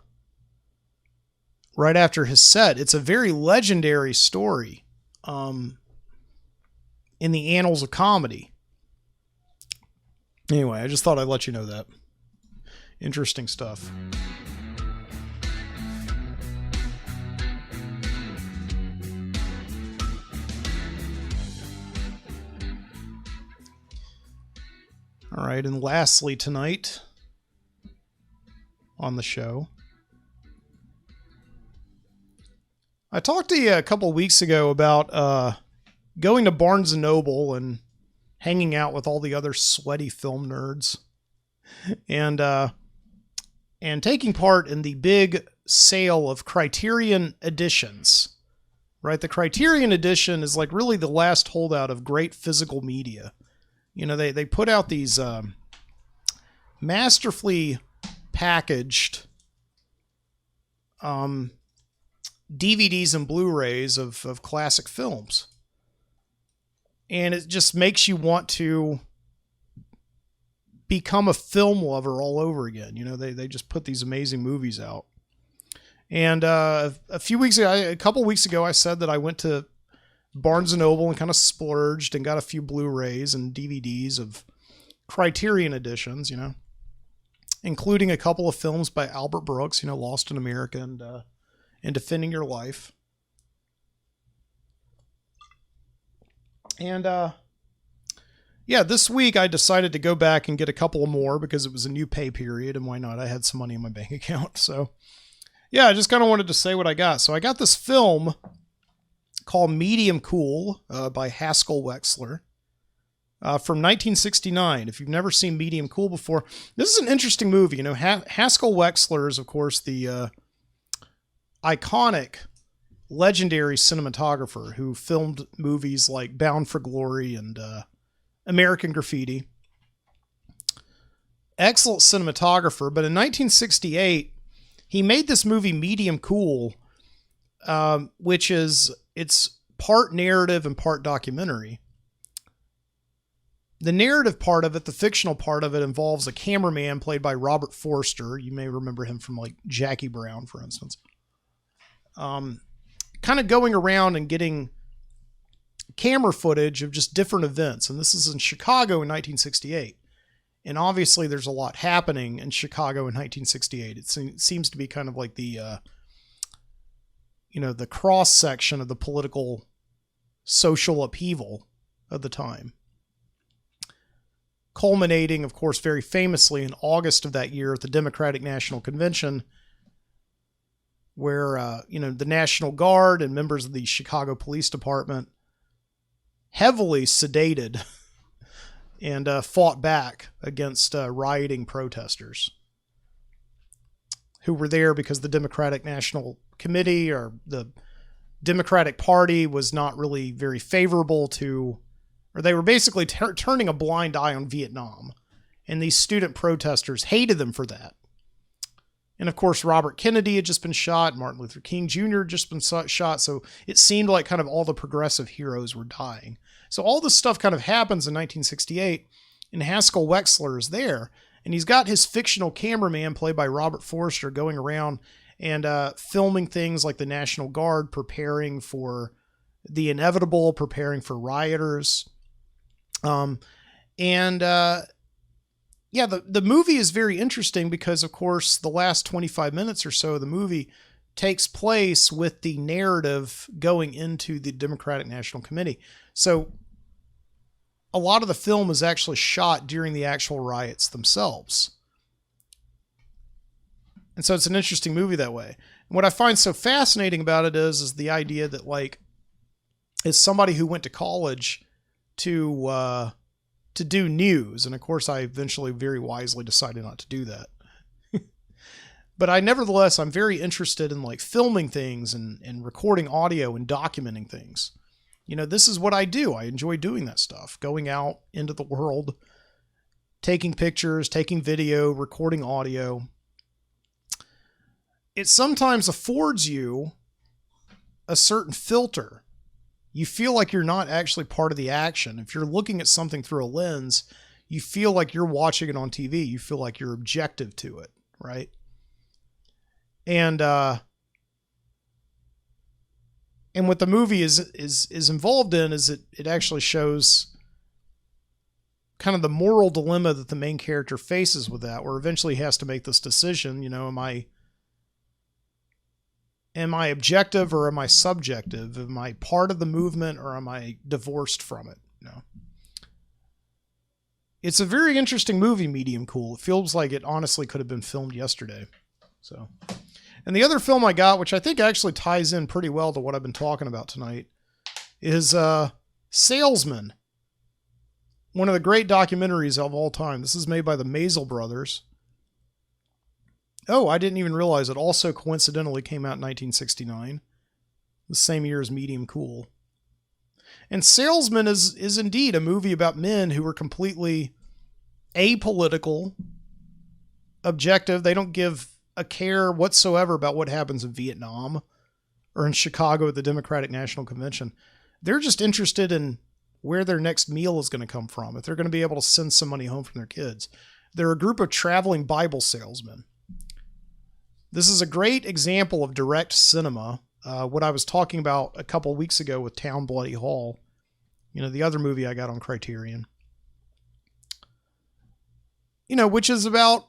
[SPEAKER 1] his set. It's a very legendary story in the annals of comedy. Anyway, I just thought I'd let you know that. Interesting stuff. All right, and lastly tonight on the show, I talked to you a couple weeks ago about going to Barnes & Noble and hanging out with all the other sweaty film nerds and taking part in the big sale of Criterion editions, right? The Criterion edition is like really the last holdout of great physical media. You know, they put out these masterfully packaged DVDs and Blu-rays of classic films. And it just makes you want to become a film lover all over again. You know, they just put these amazing movies out. And a couple weeks ago, I said that I went to Barnes & Noble and kind of splurged and got a few Blu-rays and DVDs of Criterion editions, you know, including a couple of films by Albert Brooks, you know, Lost in America and Defending Your Life. And yeah, this week I decided to go back and get a couple more because it was a new pay period, and why not? I had some money in my bank account. So yeah, I just kind of wanted to say what I got. So I got this film called Medium Cool by Haskell Wexler from 1969. If you've never seen Medium Cool before, this is an interesting movie. You know, Haskell Wexler is, of course, the iconic, legendary cinematographer who filmed movies like Bound for Glory and American Graffiti. Excellent cinematographer, but in 1968, he made this movie Medium Cool, which is, it's part narrative and part documentary. The narrative part of it, the fictional part of it, involves a cameraman played by Robert Forster. You may remember him from like Jackie Brown, for instance. Kind of going around and getting camera footage of just different events. And this is in Chicago in 1968. And obviously there's a lot happening in Chicago in 1968. It seems to be kind of like the, you know, the cross section of the political social upheaval of the time. Culminating, of course, very famously in August of that year at the Democratic National Convention, where, you know, the National Guard and members of the Chicago Police Department heavily sedated and fought back against rioting protesters who were there because the Democratic National Committee or the Democratic Party was not really very favorable to, or they were basically turning a blind eye on Vietnam. And these student protesters hated them for that. And of course, Robert Kennedy had just been shot. Martin Luther King Jr. had just been shot. So it seemed like kind of all the progressive heroes were dying. So all this stuff kind of happens in 1968, and Haskell Wexler is there. And he's got his fictional cameraman played by Robert Forster going around and filming things like the National Guard preparing for the inevitable, preparing for rioters. Yeah, the movie is very interesting because, of course, the last 25 minutes or so of the movie takes place with the narrative going into the Democratic National Committee. So a lot of the film is actually shot during the actual riots themselves. And so it's an interesting movie that way. And what I find so fascinating about it is the idea that, like, as somebody who went to college to do news, and of course I eventually very wisely decided not to do that. But I'm very interested in like filming things and recording audio and documenting things. You know, this is what I do. I enjoy doing that stuff, going out into the world, taking pictures, taking video, recording audio. It sometimes affords you a certain filter. You feel like you're not actually part of the action. If you're looking at something through a lens, you feel like you're watching it on TV. You feel like you're objective to it, right? And what the movie is involved in is it actually shows kind of the moral dilemma that the main character faces with that, where eventually he has to make this decision. You know, am I objective or am I subjective? Am I part of the movement or am I divorced from it? No. It's a very interesting movie, Medium Cool. It feels like it honestly could have been filmed yesterday. So, and the other film I got, which I think actually ties in pretty well to what I've been talking about tonight, is Salesman. One of the great documentaries of all time. This is made by the Maisel brothers. Oh, I didn't even realize it also coincidentally came out in 1969, the same year as Medium Cool. And Salesman is indeed a movie about men who are completely apolitical, objective. They don't give a care whatsoever about what happens in Vietnam or in Chicago at the Democratic National Convention. They're just interested in where their next meal is going to come from, if they're going to be able to send some money home from their kids. They're a group of traveling Bible salesmen. This is a great example of direct cinema. What I was talking about a couple weeks ago with Town Bloody Hall, the other movie I got on Criterion, which is about,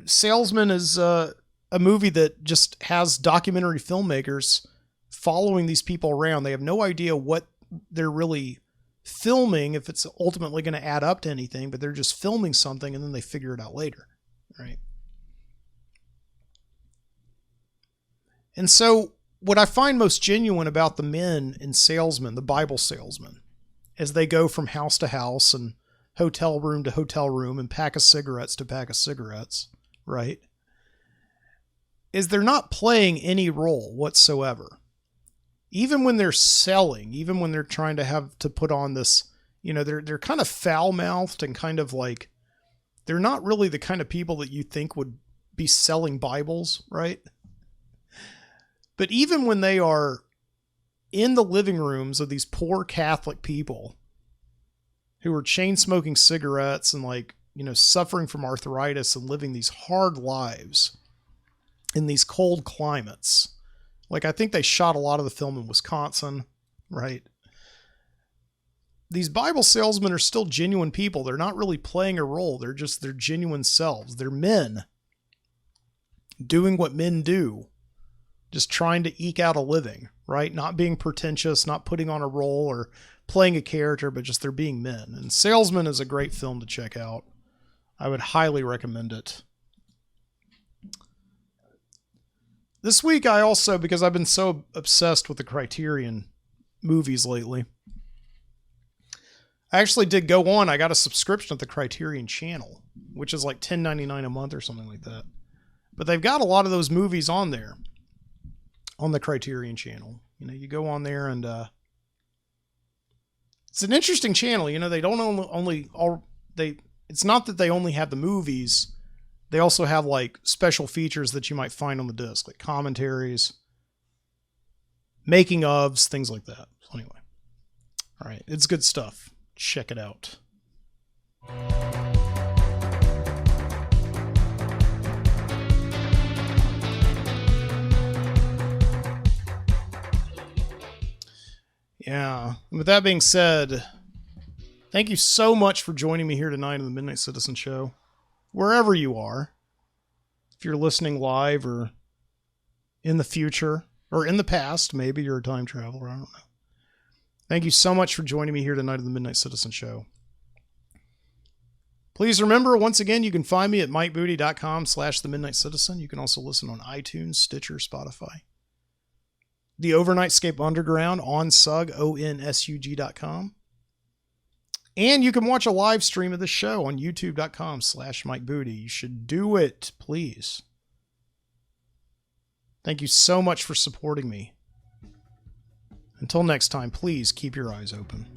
[SPEAKER 1] Salesman is a movie that just has documentary filmmakers following these people around. They have no idea what they're really filming, if it's ultimately going to add up to anything, but they're just filming something and then they figure it out later, right? And so what I find most genuine about the men in Salesman, the Bible salesmen, as they go from house to house and hotel room to hotel room and pack of cigarettes to pack of cigarettes, right, is they're not playing any role whatsoever. Even when they're selling, even when they're trying to have to put on this, they're kind of foul-mouthed and kind of like, they're not really the kind of people that you think would be selling Bibles, right? But even when they are in the living rooms of these poor Catholic people who are chain smoking cigarettes and suffering from arthritis and living these hard lives in these cold climates, I think they shot a lot of the film in Wisconsin, right? These Bible salesmen are still genuine people. They're not really playing a role. They're just their genuine selves. They're men doing what men do. Just trying to eke out a living, right? Not being pretentious, not putting on a role or playing a character, but just they're being men. And Salesman is a great film to check out. I would highly recommend it. This week I also, because I've been so obsessed with the Criterion movies lately, I actually did go on. I got a subscription at the Criterion channel, which is like $10.99 a month or something like that. But they've got a lot of those movies on there. On the Criterion channel, you go on there and it's an interesting channel. They don't it's not that they only have the movies. They also have special features that you might find on the disc, like commentaries, making ofs, things like that. So anyway, all right, it's good stuff. Check it out. Yeah. And with that being said, thank you so much for joining me here tonight on the Midnight Citizen Show. Wherever you are, if you're listening live or in the future or in the past, maybe you're a time traveler, I don't know. Thank you so much for joining me here tonight on the Midnight Citizen Show. Please remember, once again, you can find me at mikebooty.com/The Midnight Citizen. You can also listen on iTunes, Stitcher, Spotify. The Overnightscape Underground on SUG, ONSUG.com. And you can watch a live stream of the show on youtube.com/MikeBooty. You should do it, please. Thank you so much for supporting me. Until next time, please keep your eyes open.